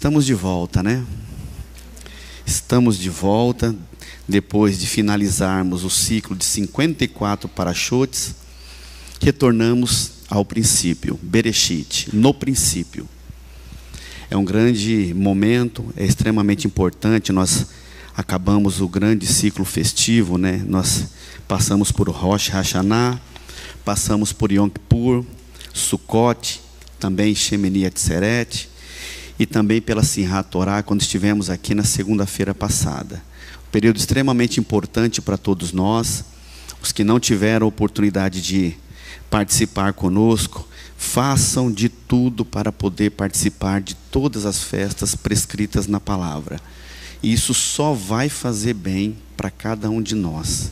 Estamos de volta, né? Estamos de volta, depois de finalizarmos o ciclo de 54 para-chotes, retornamos ao princípio, Bereshit, no princípio. É um grande momento, é extremamente importante. Nós acabamos o grande ciclo festivo, né? Nós passamos por Rosh Hashanah, passamos por Yom Kippur, Sukkot, também Shemini Atzeret, e também pela Simchat Torah, quando estivemos aqui na segunda-feira passada. Um período extremamente importante para todos nós. Os que não tiveram a oportunidade de participar conosco, façam de tudo para poder participar de todas as festas prescritas na palavra. E isso só vai fazer bem para cada um de nós.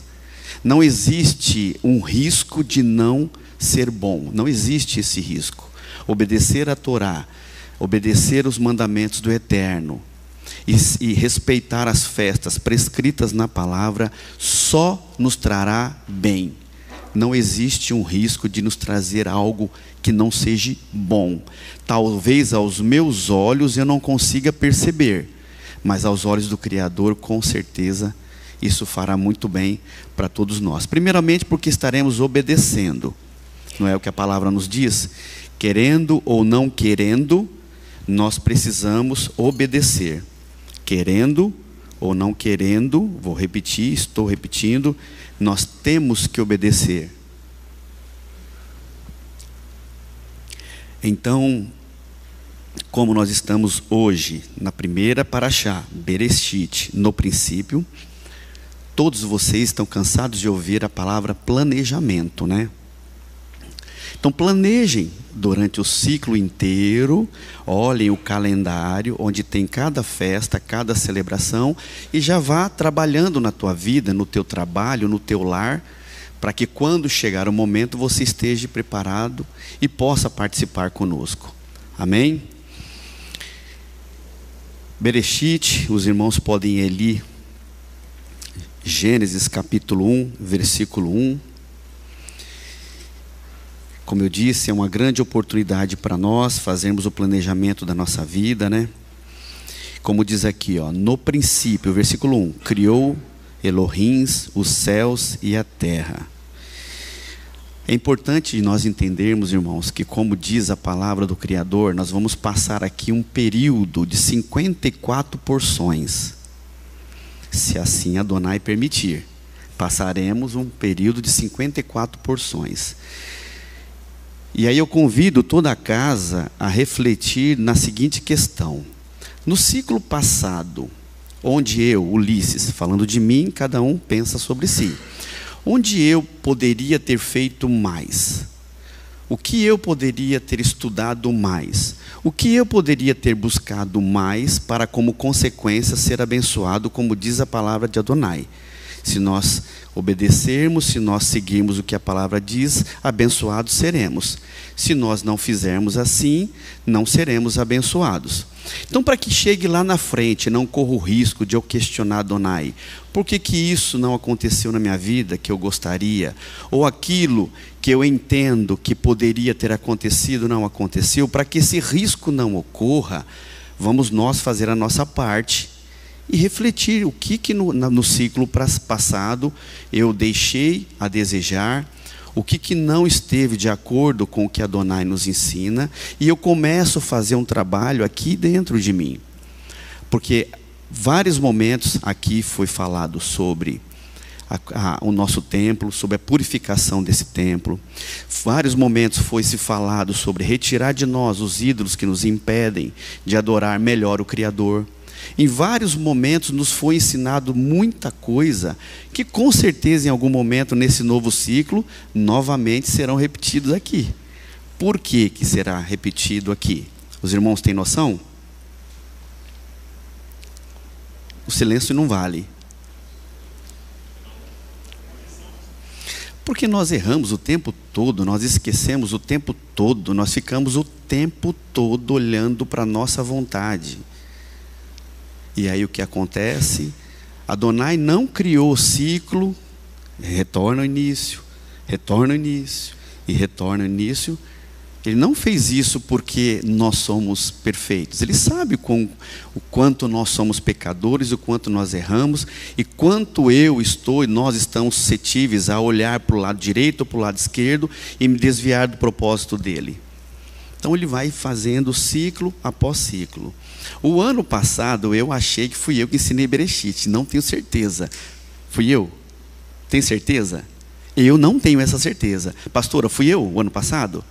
Não existe um risco de não ser bom. Não existe esse risco. Obedecer a Torá, obedecer os mandamentos do Eterno e respeitar as festas prescritas na palavra só nos trará bem. Não existe um risco de nos trazer algo que não seja bom. Talvez aos meus olhos eu não consiga perceber, mas aos olhos do Criador, com certeza, isso fará muito bem para todos nós. Primeiramente porque estaremos obedecendo. Não é o que a palavra nos diz? Querendo ou não querendo, nós precisamos obedecer. Querendo ou não querendo, vou repetir, estou repetindo, nós temos que obedecer. Então, como nós estamos hoje na primeira paraxá, Bereshit, no princípio, todos vocês estão cansados de ouvir a palavra planejamento, né? Então planejem durante o ciclo inteiro, olhem o calendário, onde tem cada festa, cada celebração, e já vá trabalhando na tua vida, no teu trabalho, no teu lar, para que quando chegar o momento você esteja preparado e possa participar conosco. Amém? Bereshit, os irmãos podem ir ali, Gênesis capítulo 1, versículo 1. Como eu disse, é uma grande oportunidade para nós fazermos o planejamento da nossa vida, né? Como diz aqui, ó, no princípio, versículo 1, criou Elohim os céus e a terra. É importante nós entendermos, irmãos, que como diz a palavra do Criador, nós vamos passar aqui um período de 54 porções. Se assim Adonai permitir, passaremos um período de 54 porções. E aí eu convido toda a casa a refletir na seguinte questão. No ciclo passado, onde eu, Ulisses, falando de mim, cada um pensa sobre si. Onde eu poderia ter feito mais? O que eu poderia ter estudado mais? O que eu poderia ter buscado mais para, como consequência, ser abençoado, como diz a palavra de Adonai? Se nós obedecermos, se nós seguirmos o que a palavra diz, abençoados seremos. Se nós não fizermos assim, não seremos abençoados. Então, para que chegue lá na frente, não corra o risco de eu questionar Adonai, por que isso não aconteceu na minha vida que eu gostaria? Ou aquilo que eu entendo que poderia ter acontecido não aconteceu? Para que esse risco não ocorra, vamos nós fazer a nossa parte e refletir o que no ciclo passado eu deixei a desejar, o que não esteve de acordo com o que Adonai nos ensina, e eu começo a fazer um trabalho aqui dentro de mim. Porque vários momentos aqui foi falado sobre o nosso templo, sobre a purificação desse templo. Vários momentos foi se falado sobre retirar de nós os ídolos que nos impedem de adorar melhor o Criador. Em vários momentos nos foi ensinado muita coisa que com certeza em algum momento nesse novo ciclo novamente serão repetidos aqui. Por que será repetido aqui? Os irmãos têm noção? O silêncio não vale. Porque nós erramos o tempo todo, nós esquecemos o tempo todo, nós ficamos o tempo todo olhando para a nossa vontade. E aí o que acontece? Adonai não criou o ciclo, retorna ao início, e retorna ao início, Ele não fez isso porque nós somos perfeitos. Ele sabe o quanto nós somos pecadores, o quanto nós erramos, e quanto eu estou e nós estamos suscetíveis a olhar para o lado direito ou para o lado esquerdo e me desviar do propósito dele. Então ele vai fazendo ciclo após ciclo. O ano passado eu achei que fui eu que ensinei Bereshit, não tenho certeza. Fui eu? Tem certeza? Eu não tenho essa certeza. Pastora, fui eu o ano passado?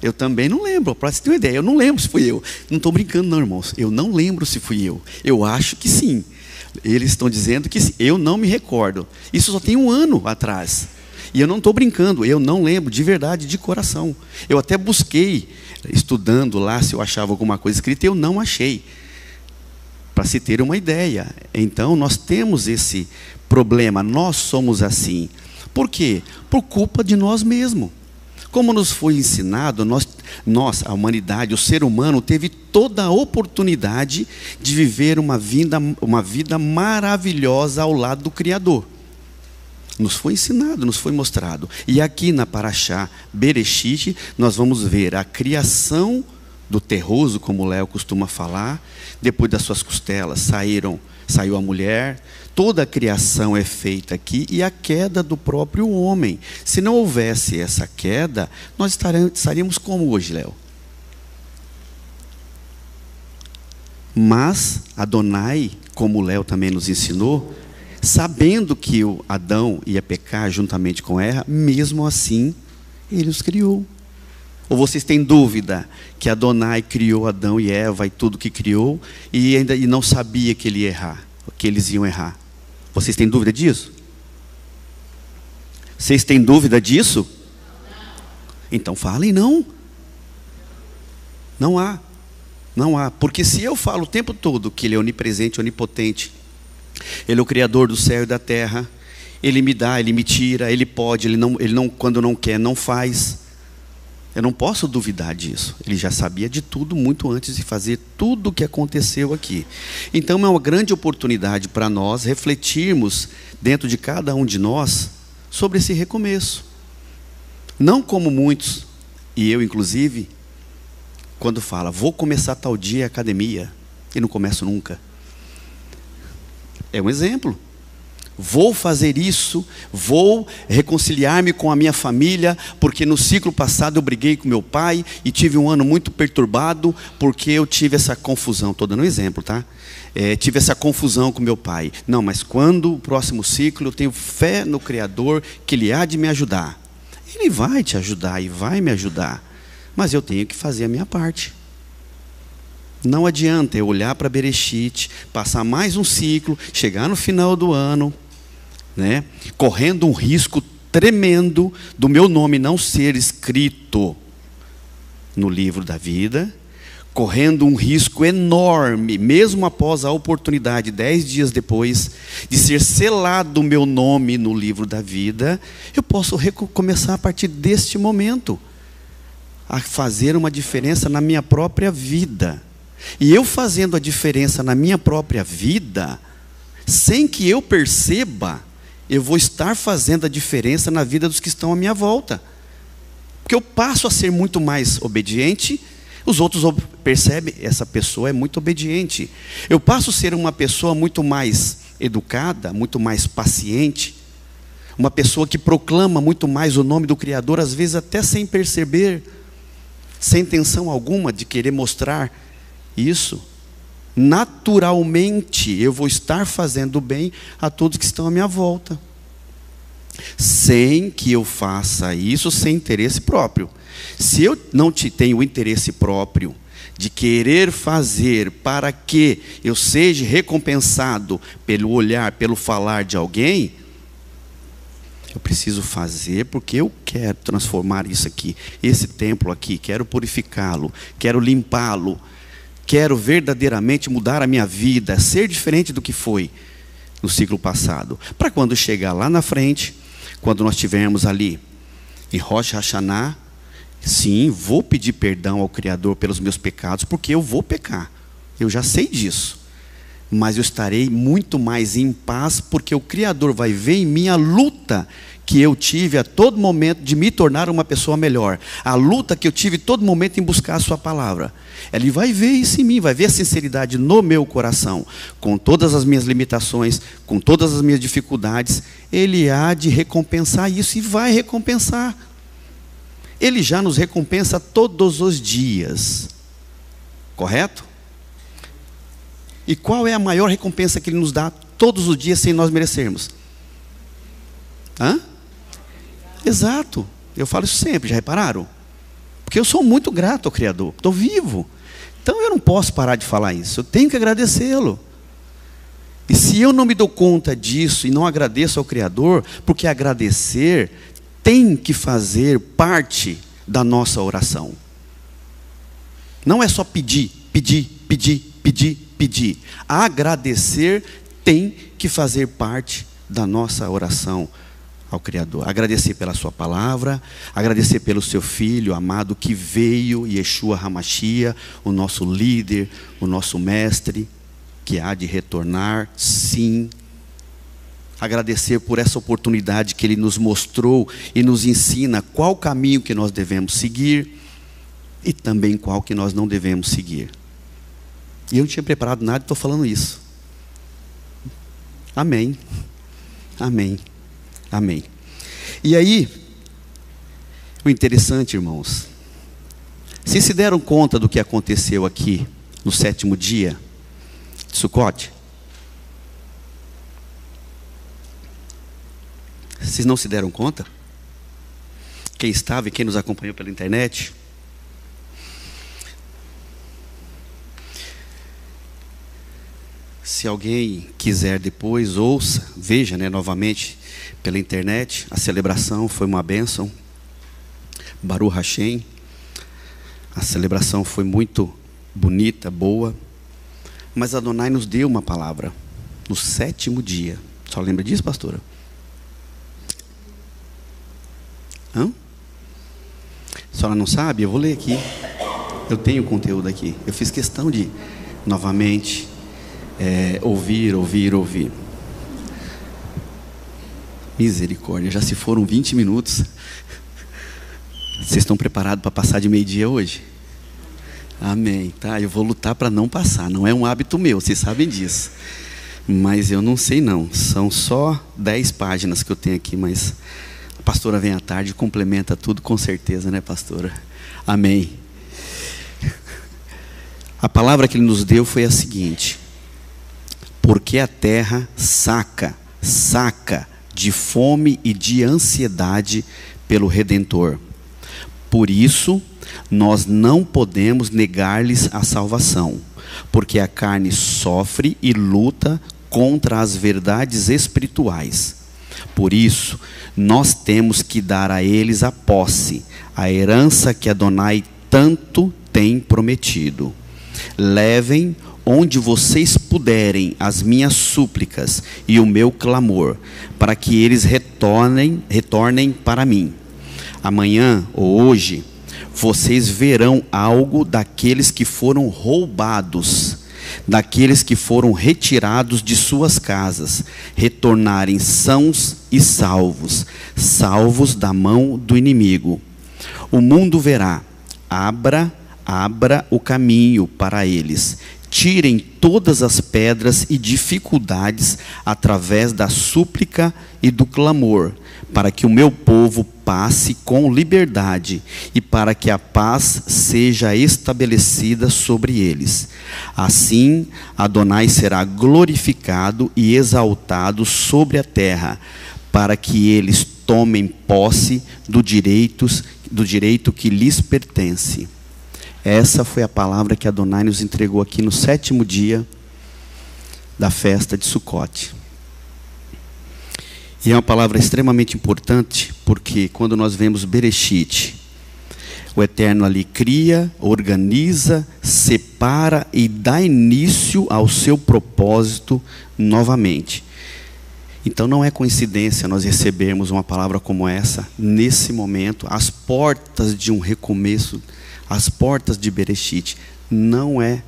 Eu também não lembro, para você ter uma ideia, eu não lembro se fui eu. Não estou brincando não, irmãos, eu não lembro se fui eu. Eu acho que sim. Eles estão dizendo que sim. Eu não me recordo. Isso só tem um ano atrás. E eu não estou brincando, eu não lembro, de verdade, de coração. Eu até busquei, estudando lá, se eu achava alguma coisa escrita, eu não achei. Para se ter uma ideia. Então, nós temos esse problema, nós somos assim. Por quê? Por culpa de nós mesmos. Como nos foi ensinado, nós, a humanidade, o ser humano, teve toda a oportunidade de viver uma vida maravilhosa ao lado do Criador. Nos foi ensinado, nos foi mostrado. E aqui na Parashá Bereshit, nós vamos ver a criação do terroso, como o Léo costuma falar. Depois das suas costelas saiu a mulher. Toda a criação é feita aqui, e a queda do próprio homem. Se não houvesse essa queda, nós estaríamos como hoje, Léo? Mas Adonai, como o Léo também nos ensinou, sabendo que o Adão ia pecar juntamente com Eva, mesmo assim, ele os criou. Ou vocês têm dúvida que Adonai criou Adão e Eva e tudo que criou, e não sabia que ele ia errar, que eles iam errar? Vocês têm dúvida disso? Vocês têm dúvida disso? Então falem não. Não há. Não há. Porque se eu falo o tempo todo que ele é onipresente, onipotente, ele é o criador do céu e da terra, ele me dá, ele me tira, ele pode, ele não, quando não quer, não faz. Eu não posso duvidar disso. Ele já sabia de tudo muito antes de fazer tudo o que aconteceu aqui. Então é uma grande oportunidade para nós refletirmos dentro de cada um de nós sobre esse recomeço. Não como muitos, e eu inclusive, quando fala, vou começar tal dia a academia, e não começo nunca. É um exemplo. Vou fazer isso, vou reconciliar-me com a minha família, porque no ciclo passado eu briguei com meu pai e tive um ano muito perturbado, porque eu tive essa confusão. Estou dando um exemplo, tá? Tive essa confusão com meu pai. Não, mas quando o próximo ciclo eu tenho fé no Criador, que Ele há de me ajudar. Ele vai te ajudar e vai me ajudar, mas eu tenho que fazer a minha parte. Não adianta eu olhar para Bereshit, passar mais um ciclo, chegar no final do ano, né, correndo um risco tremendo do meu nome não ser escrito no livro da vida, correndo um risco enorme, mesmo após a oportunidade, 10 dias depois, de ser selado o meu nome no livro da vida. Eu posso recomeçar a partir deste momento, a fazer uma diferença na minha própria vida. E eu fazendo a diferença na minha própria vida, sem que eu perceba, eu vou estar fazendo a diferença na vida dos que estão à minha volta. Porque eu passo a ser muito mais obediente, os outros percebem, essa pessoa é muito obediente. Eu passo a ser uma pessoa muito mais educada, muito mais paciente, uma pessoa que proclama muito mais o nome do Criador, às vezes até sem perceber, sem intenção alguma de querer mostrar isso. Naturalmente eu vou estar fazendo bem a todos que estão à minha volta, sem que eu faça isso sem interesse próprio. Se eu não tenho interesse próprio de querer fazer para que eu seja recompensado pelo olhar, pelo falar de alguém, eu preciso fazer porque eu quero transformar isso aqui, esse templo aqui, quero purificá-lo, quero limpá-lo, quero verdadeiramente mudar a minha vida, ser diferente do que foi no ciclo passado. Para quando chegar lá na frente, quando nós estivermos ali em Rosh Hashanah, sim, vou pedir perdão ao Criador pelos meus pecados, porque eu vou pecar. Eu já sei disso. Mas eu estarei muito mais em paz, porque o Criador vai ver em mim a luta que eu tive a todo momento de me tornar uma pessoa melhor, a luta que eu tive a todo momento em buscar a sua palavra, Ele vai ver isso em mim, vai ver a sinceridade no meu coração, com todas as minhas limitações, com todas as minhas dificuldades. Ele há de recompensar isso e vai recompensar. Ele já nos recompensa todos os dias, correto? E qual é a maior recompensa que Ele nos dá todos os dias sem nós merecermos? Exato, eu falo isso sempre, já repararam? Porque eu sou muito grato ao Criador, estou vivo, então eu não posso parar de falar isso, eu tenho que agradecê-lo. E se eu não me dou conta disso e não agradeço ao Criador, porque agradecer tem que fazer parte da nossa oração. Não é só pedir, pedir, pedir, pedir, pedir. Agradecer tem que fazer parte da nossa oração ao Criador. Agradecer pela sua palavra, agradecer pelo seu Filho amado que veio, Yeshua HaMashiach, o nosso líder, o nosso mestre, que há de retornar, sim. Agradecer por essa oportunidade que Ele nos mostrou e nos ensina qual caminho que nós devemos seguir e também qual que nós não devemos seguir. E eu não tinha preparado nada e estou falando isso. Amém. Amém. Amém. E aí, o interessante, irmãos, vocês se deram conta do que aconteceu aqui no 7º dia de Sucote? Vocês não se deram conta? Quem estava e quem nos acompanhou pela internet? Se alguém quiser depois, ouça, veja, novamente pela internet. A celebração foi uma bênção. Baruch Hashem. A celebração foi muito bonita, boa. Mas Adonai nos deu uma palavra no 7º dia. Só lembra disso, pastora? A senhora não sabe? Eu vou ler aqui. Eu tenho conteúdo aqui. Eu fiz questão de, novamente, ouvir. Misericórdia, já se foram 20 minutos. Vocês estão preparados para passar de meio-dia hoje? Amém, tá? Eu vou lutar para não passar. Não é um hábito meu, vocês sabem disso. Mas eu não sei não. São só 10 páginas que eu tenho aqui, mas a pastora vem à tarde e complementa tudo com certeza, né, pastora? Amém. A palavra que Ele nos deu foi a seguinte: porque a terra saca de fome e de ansiedade pelo Redentor. Por isso, nós não podemos negar-lhes a salvação, porque a carne sofre e luta contra as verdades espirituais. Por isso, nós temos que dar a eles a posse, a herança que Adonai tanto tem prometido. Levem onde vocês puderem as minhas súplicas e o meu clamor, para que eles retornem para mim. Amanhã ou hoje, vocês verão algo daqueles que foram roubados, daqueles que foram retirados de suas casas, retornarem sãos e salvos, salvos da mão do inimigo. O mundo verá, abra o caminho para eles. Tirem todas as pedras e dificuldades através da súplica e do clamor, para que o meu povo passe com liberdade e para que a paz seja estabelecida sobre eles. Assim, Adonai será glorificado e exaltado sobre a terra, para que eles tomem posse do direito que lhes pertence. Essa foi a palavra que Adonai nos entregou aqui no 7º dia da festa de Sucote. E é uma palavra extremamente importante, porque quando nós vemos Bereshit, o Eterno ali cria, organiza, separa e dá início ao seu propósito novamente. Então não é coincidência nós recebermos uma palavra como essa, nesse momento, às portas de um recomeço, às portas de Bereshit. Não é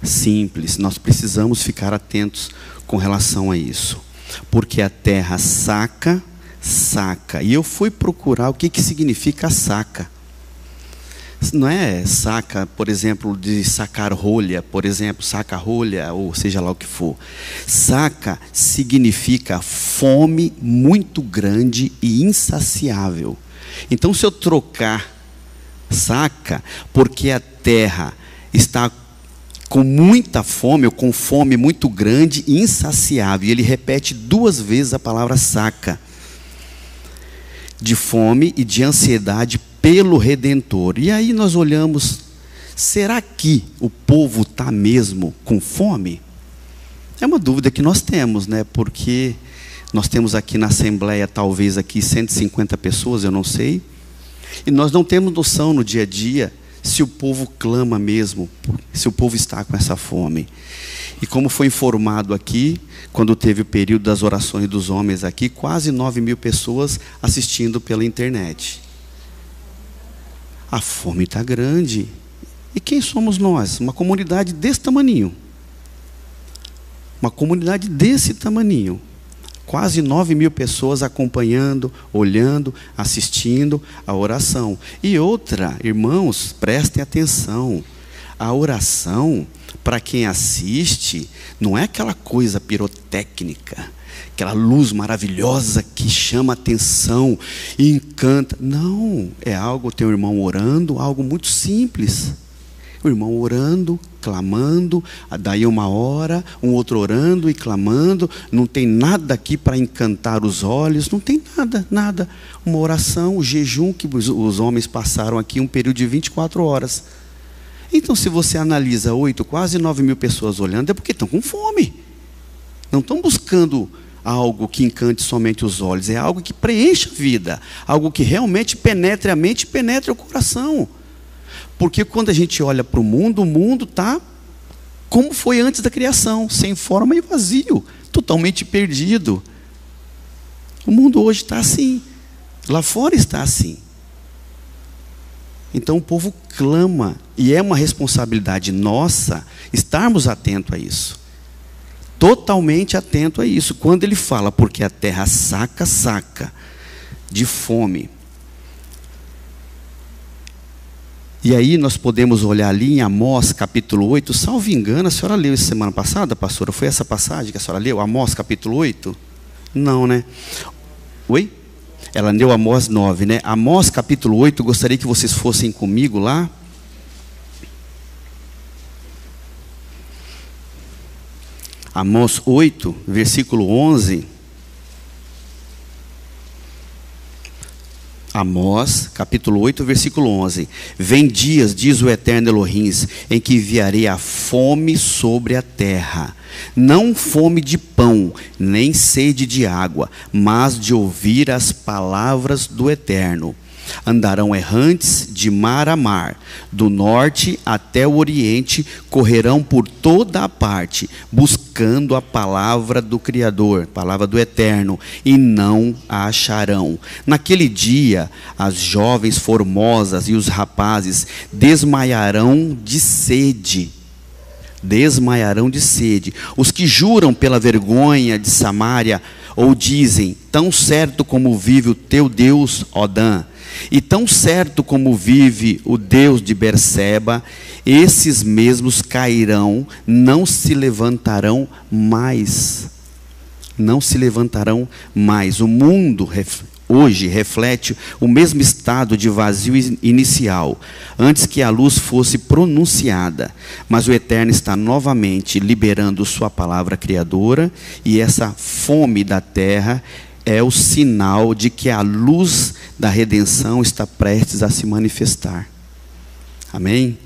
simples, nós precisamos ficar atentos com relação a isso. Porque a terra saca saca. E eu fui procurar o que significa saca. Não é saca, por exemplo, de sacar rolha, por exemplo, saca rolha, ou seja lá o que for. Saca significa fome muito grande e insaciável. Então, se eu trocar saca, porque a terra está com muita fome, ou com fome muito grande e insaciável, e ele repete 2 vezes a palavra saca, de fome e de ansiedade pelo Redentor. E aí nós olhamos, será que o povo está mesmo com fome? É uma dúvida que nós temos, né? Porque nós temos aqui na Assembleia, talvez aqui 150 pessoas, eu não sei, e nós não temos noção no dia a dia se o povo clama mesmo, se o povo está com essa fome. E como foi informado aqui, quando teve o período das orações dos homens aqui, quase 9.000 pessoas assistindo pela internet. A fome está grande. E quem somos nós? Uma comunidade desse tamaninho. Uma comunidade desse tamaninho. Quase 9.000 pessoas acompanhando, olhando, assistindo a oração. E outra, irmãos, prestem atenção. A oração, para quem assiste, não é aquela coisa pirotécnica, aquela luz maravilhosa que chama atenção e encanta. Não, é algo, teu irmão orando, algo muito simples. O irmão orando, clamando, daí 1 hora, um outro orando e clamando. Não tem nada aqui para encantar os olhos, não tem nada, nada. Uma oração, o jejum que os homens passaram aqui, um período de 24 horas. Então, se você analisa quase 9.000 pessoas olhando, é porque estão com fome. Não estão buscando algo que encante somente os olhos, é algo que preencha a vida, algo que realmente penetre a mente e penetre o coração. Porque quando a gente olha para o mundo está como foi antes da criação, sem forma e vazio, totalmente perdido. O mundo hoje está assim, lá fora está assim. Então o povo clama, e é uma responsabilidade nossa estarmos atentos a isso. Totalmente atento a isso. Quando ele fala, porque a terra saca de fome. E aí nós podemos olhar ali em Amós capítulo 8, salvo engano, a senhora leu isso semana passada, pastora? Foi essa passagem que a senhora leu? Amós capítulo 8? Não, né? Oi? Ela leu Amós 9, né? Amós capítulo 8, gostaria que vocês fossem comigo lá. Amós 8, versículo 11. Amós, capítulo 8, versículo 11. Vem dias, diz o eterno Elohim, em que enviarei a fome sobre a terra. Não fome de pão, nem sede de água, mas de ouvir as palavras do Eterno. Andarão errantes de mar a mar, do norte até o oriente, correrão por toda a parte, buscando a palavra do Criador, palavra do Eterno, e não a acharão. Naquele dia, as jovens formosas e os rapazes desmaiarão de sede. Desmaiarão de sede. Os que juram pela vergonha de Samaria, ou dizem, tão certo como vive o teu Deus, ó Dan, e tão certo como vive o Deus de Berseba, esses mesmos cairão, não se levantarão mais. Não se levantarão mais. O mundo hoje reflete o mesmo estado de vazio inicial, antes que a luz fosse pronunciada. Mas o Eterno está novamente liberando sua palavra criadora, e essa fome da terra é o sinal de que a luz da redenção está prestes a se manifestar. Amém?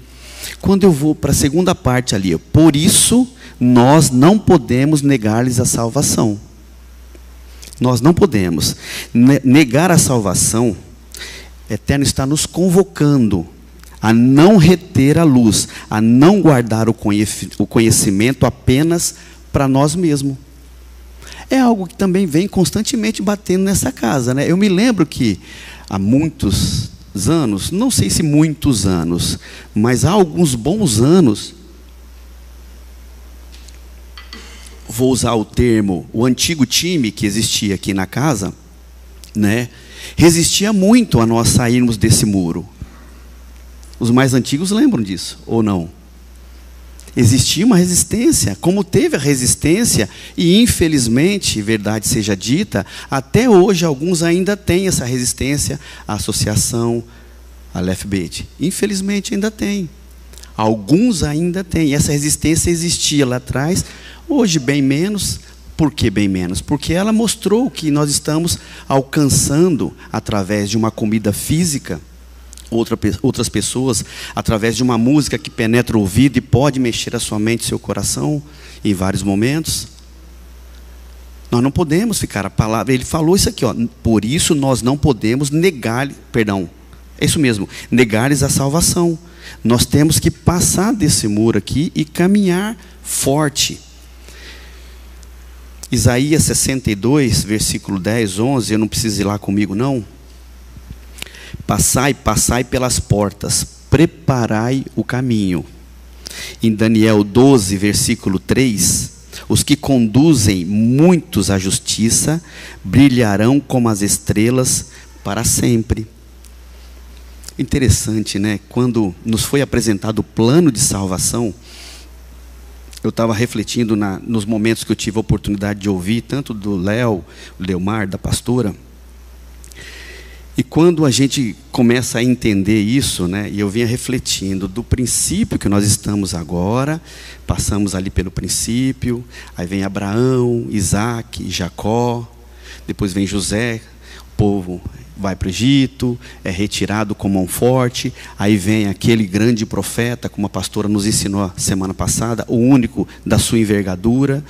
Quando eu vou para a segunda parte ali, por isso nós não podemos negar-lhes a salvação. Nós não podemos negar a salvação. O Eterno está nos convocando a não reter a luz, a não guardar o conhecimento apenas para nós mesmos. É algo que também vem constantemente batendo nessa casa, né? Eu me lembro que há muitos anos, não sei se muitos anos, mas há alguns bons anos, vou usar o termo, o antigo time que existia aqui na casa, né? Resistia muito a nós sairmos desse muro. Os mais antigos lembram disso, ou não? Existia uma resistência, como teve a resistência, e infelizmente, verdade seja dita, até hoje alguns ainda têm essa resistência à associação, à LFBT. Infelizmente ainda tem. Alguns ainda têm. Essa resistência existia lá atrás, hoje bem menos. Por que bem menos? Porque ela mostrou que nós estamos alcançando, através de uma comida física, outras pessoas, através de uma música que penetra o ouvido e pode mexer a sua mente e seu coração em vários momentos. Nós não podemos ficar a palavra, ele falou isso aqui, ó, por isso nós não podemos negar, perdão, é isso mesmo, negar-lhes a salvação. Nós temos que passar desse muro aqui e caminhar forte. Isaías 62, versículo 10, 11, eu não preciso ir lá comigo não. Passai, passai pelas portas, preparai o caminho. Em Daniel 12, versículo 3, os que conduzem muitos à justiça brilharão como as estrelas para sempre. Interessante, né? Quando nos foi apresentado o plano de salvação, eu estava refletindo nos momentos que eu tive a oportunidade de ouvir, tanto do Leomar, da pastora. E quando a gente começa a entender isso, né, e eu vinha refletindo do princípio que nós estamos agora, passamos ali pelo princípio, aí vem Abraão, Isaac, Jacó, depois vem José, o povo vai para o Egito, é retirado com mão forte, aí vem aquele grande profeta, como a pastora nos ensinou semana passada, o único da sua envergadura.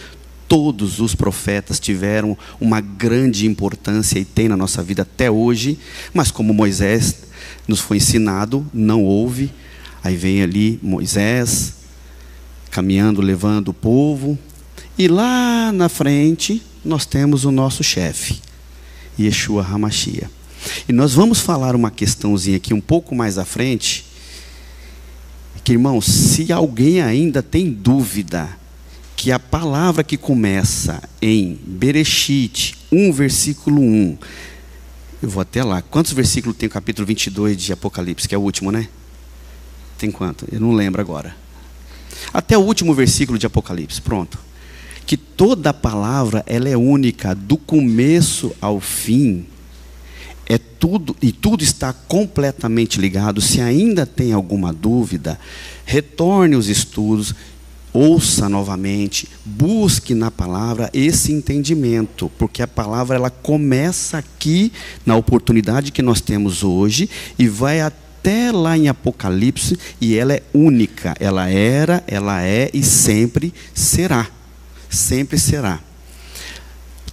Todos os profetas tiveram uma grande importância e tem na nossa vida até hoje, mas como Moisés nos foi ensinado, não houve. Aí vem ali Moisés, caminhando, levando o povo, e lá na frente nós temos o nosso chefe, Yeshua HaMashiach. E nós vamos falar uma questãozinha aqui um pouco mais à frente, que irmãos, se alguém ainda tem dúvida, que a palavra que começa em Bereshit 1, versículo 1, eu vou até lá, quantos versículos tem o capítulo 22 de Apocalipse, que é o último, né? Tem quanto? Eu não lembro agora. Até o último versículo de Apocalipse, pronto. Que toda a palavra, ela é única, do começo ao fim, é tudo, e tudo está completamente ligado. Se ainda tem alguma dúvida, retorne os estudos, ouça novamente, busque na palavra esse entendimento, porque a palavra ela começa aqui na oportunidade que nós temos hoje e vai até lá em Apocalipse, e ela é única, ela era, ela é e sempre será. Sempre será.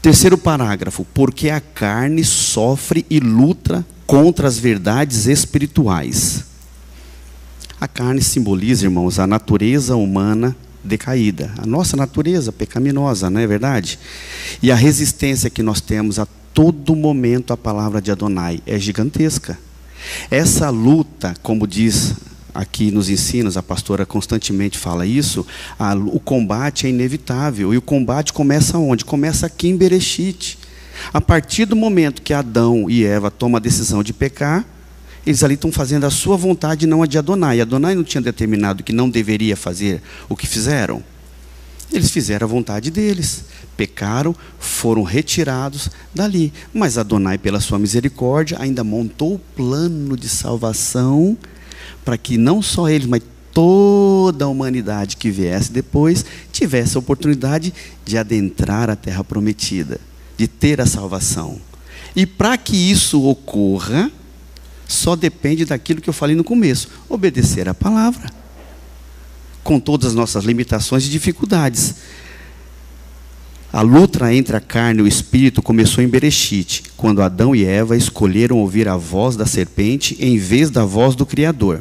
Terceiro parágrafo, porque a carne sofre e luta contra as verdades espirituais. A carne simboliza, irmãos, a natureza humana decaída, a nossa natureza pecaminosa, não é verdade? E a resistência que nós temos a todo momento à palavra de Adonai é gigantesca. Essa luta, como diz aqui nos ensinos, a pastora constantemente fala isso, o combate é inevitável. E o combate começa onde? Começa aqui em Bereshit. A partir do momento que Adão e Eva tomam a decisão de pecar, eles ali estão fazendo a sua vontade, não a de Adonai. Adonai não tinha determinado que não deveria fazer o que fizeram. Eles fizeram a vontade deles, pecaram, foram retirados dali. Mas Adonai, pela sua misericórdia, ainda montou o plano de salvação para que não só eles, mas toda a humanidade que viesse depois tivesse a oportunidade de adentrar a terra prometida, de ter a salvação. E para que isso ocorra, só depende daquilo que eu falei no começo, obedecer a palavra, com todas as nossas limitações e dificuldades. A luta entre a carne e o espírito começou em Bereshit, quando Adão e Eva escolheram ouvir a voz da serpente em vez da voz do Criador.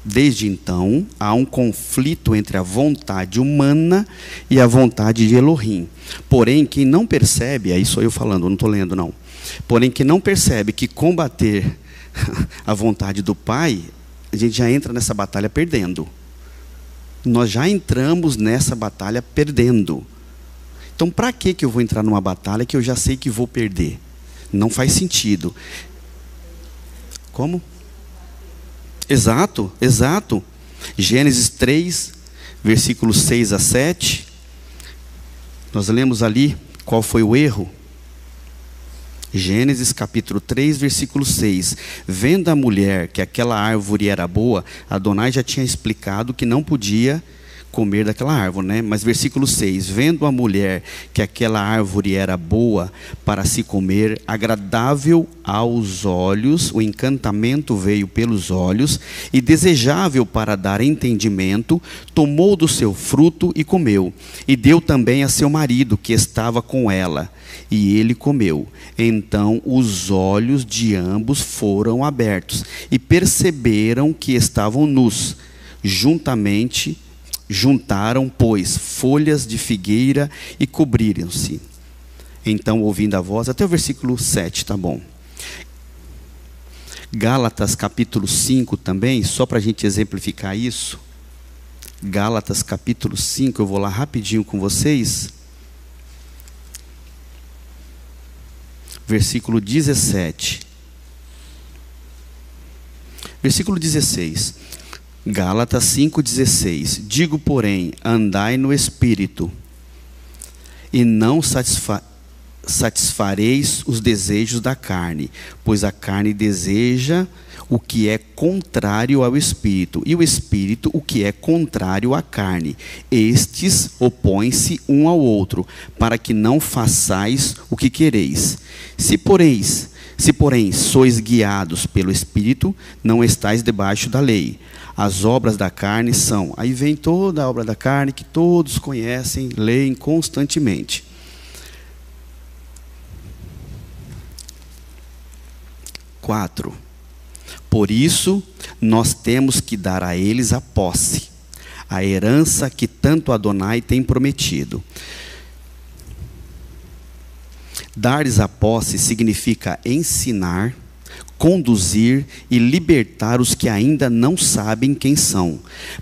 Desde então, há um conflito entre a vontade humana e a vontade de Elohim. Porém, quem não percebe, aí sou eu falando, não estou lendo não. Porém, quem não percebe que combater a vontade do Pai, a gente já entra nessa batalha perdendo. Nós já entramos nessa batalha perdendo. Então, para que eu vou entrar numa batalha que eu já sei que vou perder? Não faz sentido. Como? Exato, exato. Gênesis 3, versículos 6 a 7. Nós lemos ali qual foi o erro. Gênesis capítulo 3, versículo 6. Vendo a mulher que aquela árvore era boa, Adonai já tinha explicado que não podia comer daquela árvore, né? Mas versículo 6, vendo a mulher que aquela árvore era boa para se comer, agradável aos olhos, o encantamento veio pelos olhos, e desejável para dar entendimento, tomou do seu fruto e comeu, e deu também a seu marido que estava com ela, e ele comeu. Então os olhos de ambos foram abertos, e perceberam que estavam nus. Juntaram, pois, folhas de figueira e cobriram-se. Então, ouvindo a voz, até o versículo 7, tá bom. Gálatas capítulo 5 também, só para a gente exemplificar isso. Gálatas capítulo 5, eu vou lá rapidinho com vocês. Versículo 17. Versículo 16. Gálatas 5,16. Digo, porém, andai no Espírito, e não satisfareis os desejos da carne, pois a carne deseja o que é contrário ao Espírito, e o Espírito o que é contrário à carne. Estes opõem-se um ao outro, para que não façais o que quereis. Se porém sois guiados pelo Espírito, não estáis debaixo da lei. As obras da carne são, aí vem toda a obra da carne que todos conhecem, leem constantemente. Quatro. Por isso, nós temos que dar a eles a posse, a herança que tanto Adonai tem prometido. Dar-lhes a posse significa ensinar, conduzir e libertar os que ainda não sabem quem são,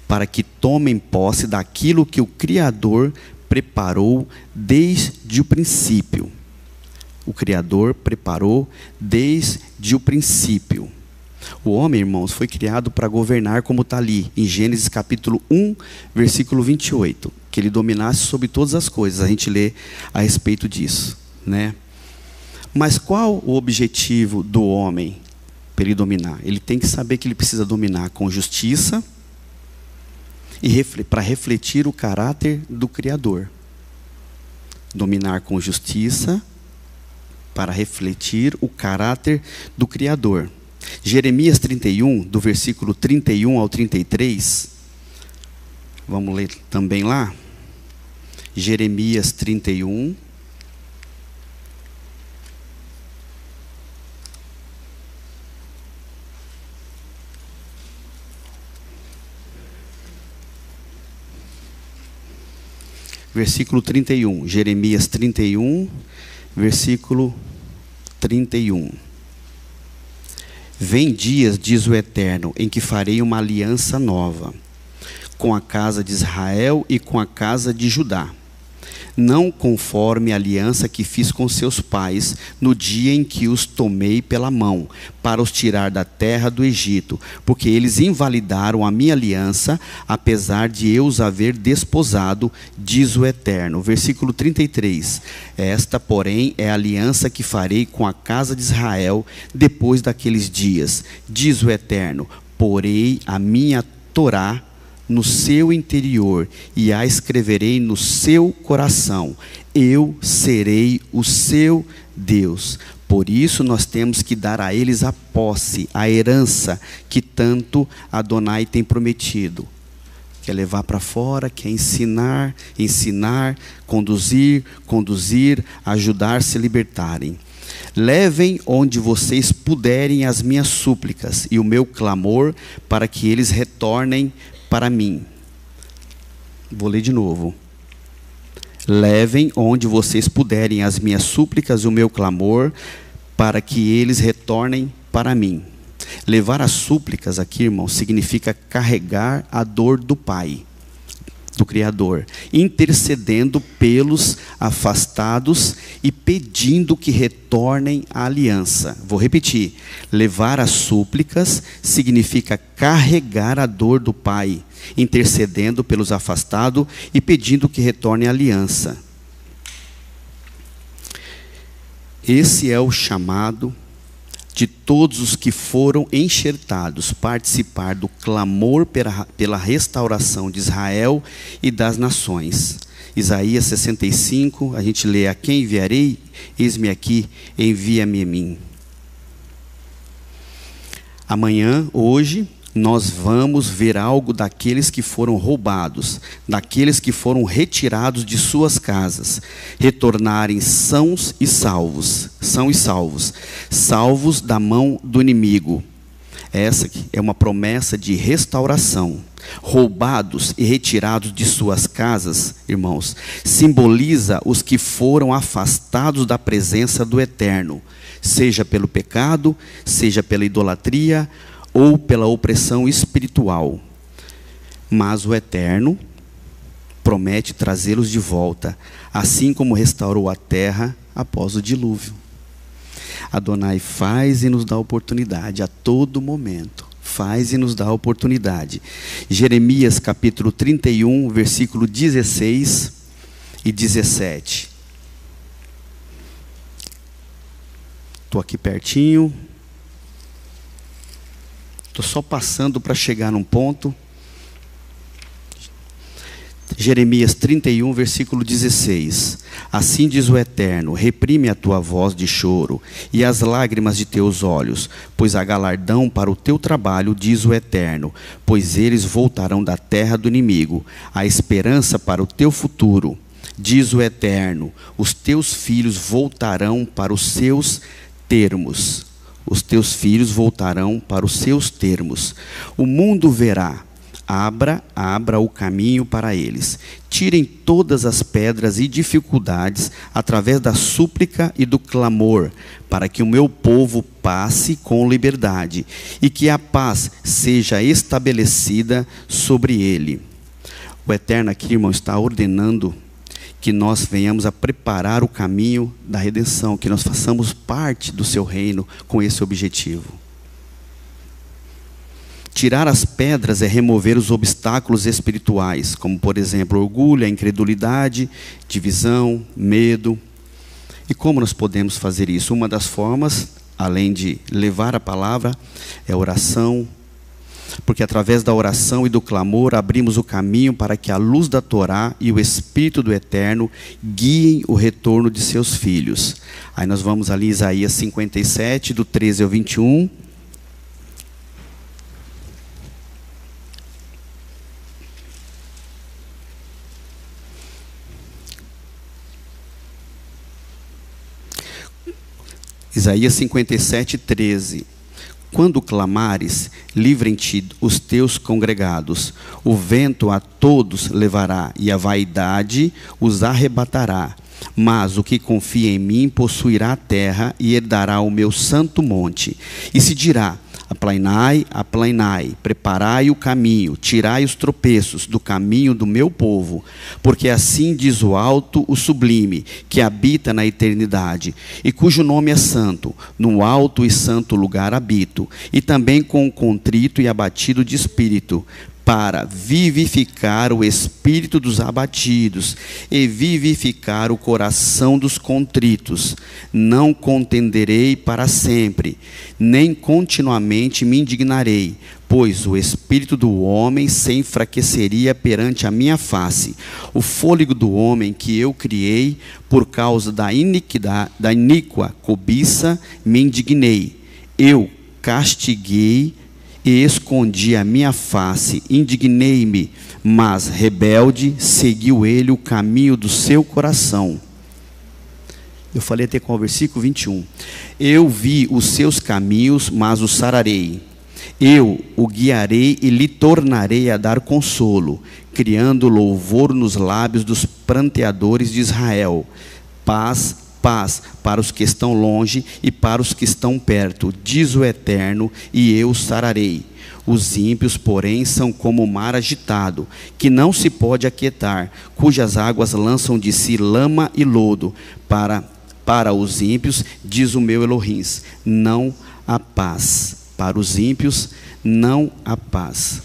para que tomem posse daquilo que o Criador preparou desde o princípio. O Criador preparou desde o princípio. O homem, irmãos, foi criado para governar, como está ali, em Gênesis capítulo 1, versículo 28. Que ele dominasse sobre todas as coisas. A gente lê a respeito disso, né? Mas qual o objetivo do homem para ele dominar? Ele tem que saber que ele precisa dominar com justiça e para refletir o caráter do Criador. Dominar com justiça para refletir o caráter do Criador. Jeremias 31, do versículo 31 ao 33. Vamos ler também lá. Jeremias 31. Versículo 31, Jeremias 31, versículo 31. Vem dias, diz o Eterno, em que farei uma aliança nova, com a casa de Israel e com a casa de Judá, não conforme a aliança que fiz com seus pais, no dia em que os tomei pela mão, para os tirar da terra do Egito, porque eles invalidaram a minha aliança, apesar de eu os haver desposado, diz o Eterno. Versículo 33. Esta, porém, é a aliança que farei com a casa de Israel, depois daqueles dias, diz o Eterno. Porei a minha Torá no seu interior, e a escreverei no seu coração. Eu serei o seu Deus. Por isso nós temos que dar a eles a posse, a herança que tanto Adonai tem prometido. Quer levar para fora, quer ensinar, conduzir, ajudar a se libertarem. Levem onde vocês puderem as minhas súplicas e o meu clamor, para que eles retornem para mim. Vou ler de novo. Levem onde vocês puderem as minhas súplicas e o meu clamor, para que eles retornem para mim. Levar as súplicas aqui, irmão, significa carregar a dor do pai, do Criador, intercedendo pelos afastados e pedindo que retornem à aliança. Vou repetir: levar as súplicas significa carregar a dor do Pai, intercedendo pelos afastados e pedindo que retornem à aliança. Esse é o chamado de todos os que foram enxertados, participar do clamor pela restauração de Israel e das nações. Isaías 65, a gente lê: a quem enviarei? Eis-me aqui, envia-me a mim. Amanhã, hoje, nós vamos ver algo daqueles que foram roubados, daqueles que foram retirados de suas casas, retornarem sãos e salvos, salvos da mão do inimigo. Essa é uma promessa de restauração. Roubados e retirados de suas casas, irmãos, simboliza os que foram afastados da presença do Eterno, seja pelo pecado, seja pela idolatria, ou pela opressão espiritual. Mas o Eterno promete trazê-los de volta, assim como restaurou a terra após o dilúvio. Adonai faz e nos dá oportunidade a todo momento. Faz e nos dá oportunidade. Jeremias capítulo 31, versículo 16 e 17. Estou aqui pertinho. Estou só passando para chegar num ponto. Jeremias 31, versículo 16. Assim diz o Eterno: reprime a tua voz de choro e as lágrimas de teus olhos, pois há galardão para o teu trabalho, diz o Eterno, pois eles voltarão da terra do inimigo, há esperança para o teu futuro, diz o Eterno, os teus filhos voltarão para os seus termos. Os teus filhos voltarão para os seus termos. O mundo verá. Abra o caminho para eles. Tirem todas as pedras e dificuldades através da súplica e do clamor, para que o meu povo passe com liberdade e que a paz seja estabelecida sobre ele. O Eterno aqui, irmão, está ordenando que nós venhamos a preparar o caminho da redenção, que nós façamos parte do seu reino com esse objetivo. Tirar as pedras é remover os obstáculos espirituais, como por exemplo o orgulho, a incredulidade, divisão, medo. E como nós podemos fazer isso? Uma das formas, além de levar a palavra, é a oração, porque através da oração e do clamor abrimos o caminho para que a luz da Torá e o Espírito do Eterno guiem o retorno de seus filhos. Aí nós vamos ali em Isaías 57, do 13 ao 21. Isaías 57, 13. Quando clamares, livrem-te os teus congregados. O vento a todos levará, e a vaidade os arrebatará. Mas o que confia em mim possuirá a terra e herdará o meu santo monte. E se dirá: aplainai, aplainai, preparai o caminho, tirai os tropeços do caminho do meu povo, porque assim diz o alto, o sublime, que habita na eternidade, e cujo nome é santo, no alto e santo lugar habito, e também com o contrito e abatido de espírito, para vivificar o espírito dos abatidos e vivificar o coração dos contritos. Não contenderei para sempre, nem continuamente me indignarei, pois o espírito do homem se enfraqueceria perante a minha face. O fôlego do homem que eu criei, por causa da iníqua cobiça, me indignei. Eu castiguei e escondi a minha face, indignei-me, mas rebelde seguiu ele o caminho do seu coração. Eu falei até com o versículo 21. Eu vi os seus caminhos, mas o sararei. Eu o guiarei e lhe tornarei a dar consolo, criando louvor nos lábios dos pranteadores de Israel. Paz paz para os que estão longe e para os que estão perto, diz o Eterno, e eu sararei. Os ímpios, porém, são como o mar agitado, que não se pode aquietar, cujas águas lançam de si lama e lodo. Para os ímpios, diz o meu Elohim, não há paz. Para os ímpios, não há paz.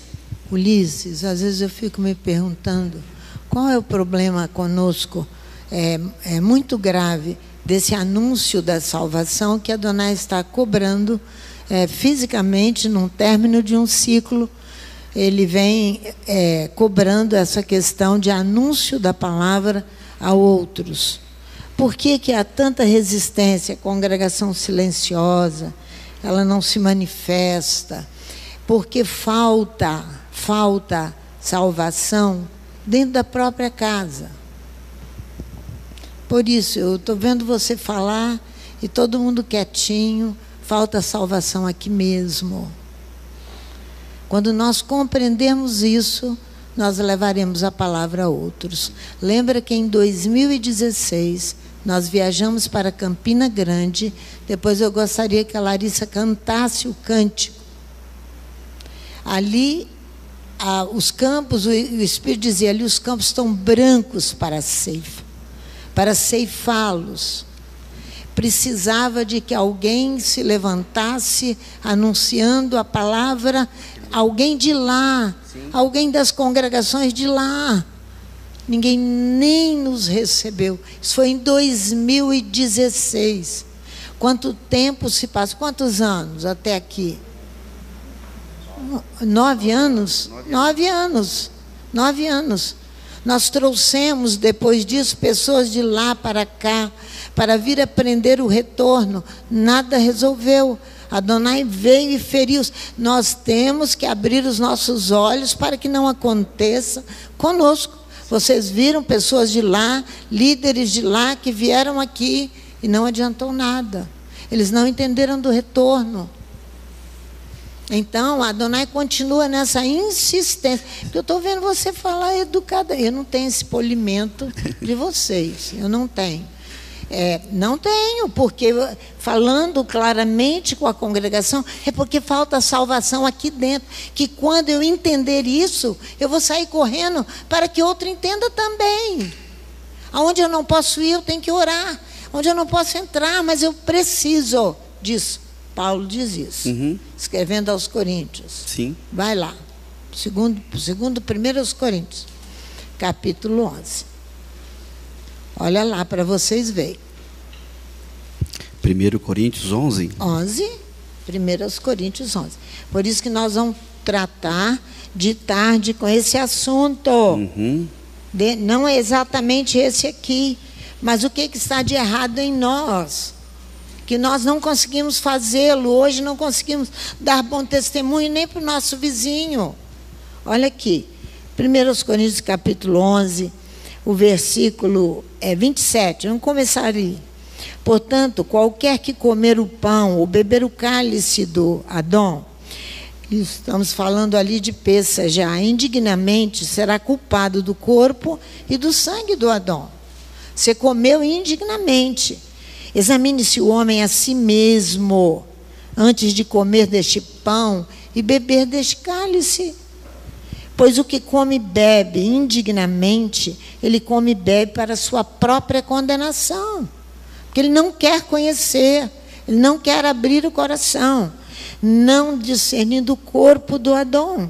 Ulisses, às vezes eu fico me perguntando, qual é o problema conosco? É muito grave desse anúncio da salvação que Adonai está cobrando fisicamente, num término de um ciclo. Ele vem cobrando essa questão de anúncio da palavra a outros. Por que há tanta resistência? A congregação silenciosa, ela não se manifesta, porque falta salvação dentro da própria casa. Por isso, eu estou vendo você falar e todo mundo quietinho, falta salvação aqui mesmo. Quando nós compreendermos isso, nós levaremos a palavra a outros. Lembra que em 2016, nós viajamos para Campina Grande, depois eu gostaria que a Larissa cantasse o cântico. Ali, os campos, o Espírito dizia, ali os campos estão brancos para a ceifa, para ceifá-los. Precisava de que alguém se levantasse anunciando a palavra, alguém de lá, sim, alguém das congregações de lá. Ninguém nem nos recebeu. Isso foi em 2016. Quanto tempo se passa? Quantos anos até aqui? 9 anos? 9 anos. 9 anos. Nós trouxemos, depois disso, pessoas de lá para cá, para vir aprender o retorno. Nada resolveu. Adonai veio e feriu. Nós temos que abrir os nossos olhos para que não aconteça conosco. Vocês viram pessoas de lá, líderes de lá, que vieram aqui e não adiantou nada. Eles não entenderam do retorno. Então, Adonai continua nessa insistência. Porque eu estou vendo você falar educada. Eu não tenho esse polimento de vocês. Eu não tenho. Não tenho, porque falando claramente com a congregação, é porque falta salvação aqui dentro. Que quando eu entender isso, eu vou sair correndo para que outro entenda também. Aonde eu não posso ir, eu tenho que orar. Onde eu não posso entrar, mas eu preciso disso. Paulo diz isso, escrevendo aos Coríntios. Sim. Vai lá, primeiro aos Coríntios, capítulo 11. Olha lá para vocês verem. 1 Coríntios 11? 11, 1 aos Coríntios 11. Por isso que nós vamos tratar de tarde com esse assunto. Não é exatamente esse aqui, mas o que está de errado em nós? Que nós não conseguimos fazê-lo, hoje não conseguimos dar bom testemunho nem para o nosso vizinho. Olha aqui, 1 Coríntios capítulo 11, o versículo 27, vamos começar ali. Portanto, qualquer que comer o pão ou beber o cálice do Adão, estamos falando ali de Pêssah já, indignamente será culpado do corpo e do sangue do Adão. Você comeu indignamente. Examine-se o homem a si mesmo, antes de comer deste pão e beber deste cálice. Pois o que come e bebe indignamente, ele come e bebe para a sua própria condenação. Porque ele não quer conhecer, ele não quer abrir o coração, não discernindo o corpo do Adão.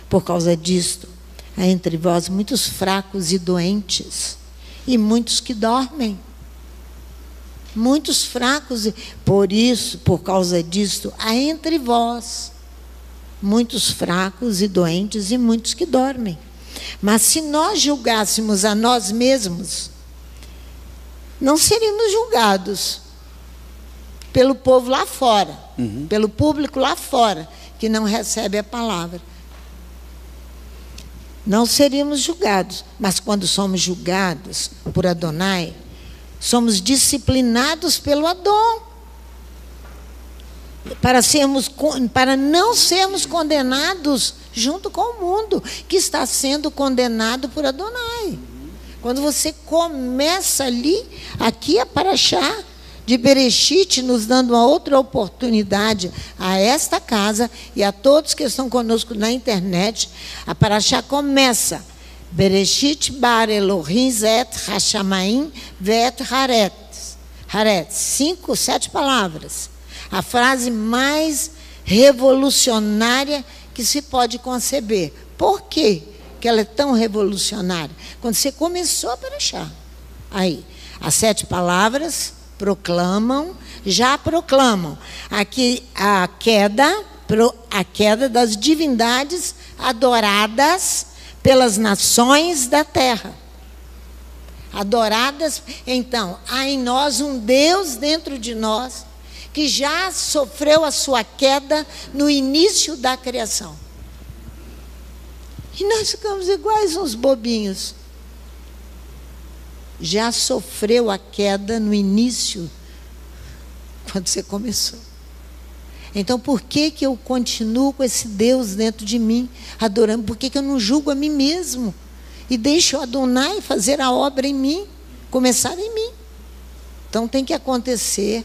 Por causa disto, há entre vós muitos fracos e doentes, e muitos que dormem. Muitos fracos, por causa disto, há entre vós muitos fracos e doentes e muitos que dormem. Mas se nós julgássemos a nós mesmos, não seríamos julgados pelo povo lá fora, pelo público lá fora, que não recebe a palavra. Não seríamos julgados, mas quando somos julgados por Adonai, somos disciplinados pelo Adão, para não sermos condenados junto com o mundo, que está sendo condenado por Adonai. Quando você começa ali, aqui a Paraxá de Bereshit, nos dando uma outra oportunidade a esta casa e a todos que estão conosco na internet, a Paraxá começa: Bereshit bar Elohim zet hashamayim vet haaretz. 7 palavras. A frase mais revolucionária que se pode conceber. Por quê que ela é tão revolucionária? Quando você começou a Paraxá, aí, as 7 palavras já proclamam aqui a queda das divindades adoradas pelas nações da terra. Adoradas, então, há em nós um Deus dentro de nós que já sofreu a sua queda no início da criação. E nós ficamos iguais uns bobinhos. Já sofreu a queda no início, quando você começou. Então, por que que eu continuo com esse Deus dentro de mim, adorando? Por que que eu não julgo a mim mesmo? E deixo Adonai fazer a obra em mim, começar em mim. Então, tem que acontecer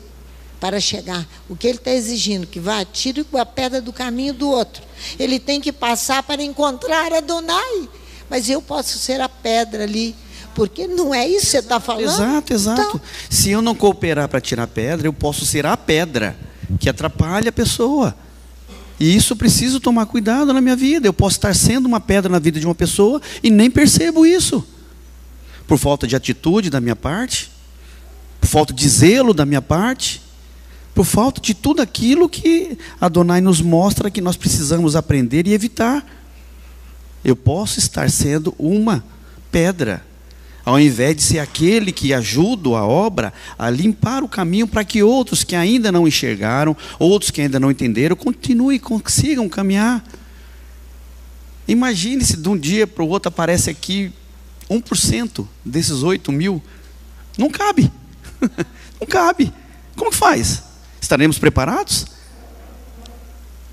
para chegar. O que ele está exigindo? Que vá, tire a pedra do caminho do outro. Ele tem que passar para encontrar Adonai. Mas eu posso ser a pedra ali. Porque não é isso que você está falando? Exato. Então, se eu não cooperar para tirar a pedra, eu posso ser a pedra que atrapalha a pessoa. E isso eu preciso tomar cuidado na minha vida. Eu posso estar sendo uma pedra na vida de uma pessoa e nem percebo isso. Por falta de atitude da minha parte, por falta de zelo da minha parte, por falta de tudo aquilo que Adonai nos mostra que nós precisamos aprender e evitar. Eu posso estar sendo uma pedra, ao invés de ser aquele que ajuda a obra a limpar o caminho para que outros que ainda não enxergaram, outros que ainda não entenderam, continuem e consigam caminhar. Imagine se de um dia para o outro aparece aqui 1% desses 8 mil. Não cabe. Não cabe. Como que faz? Estaremos preparados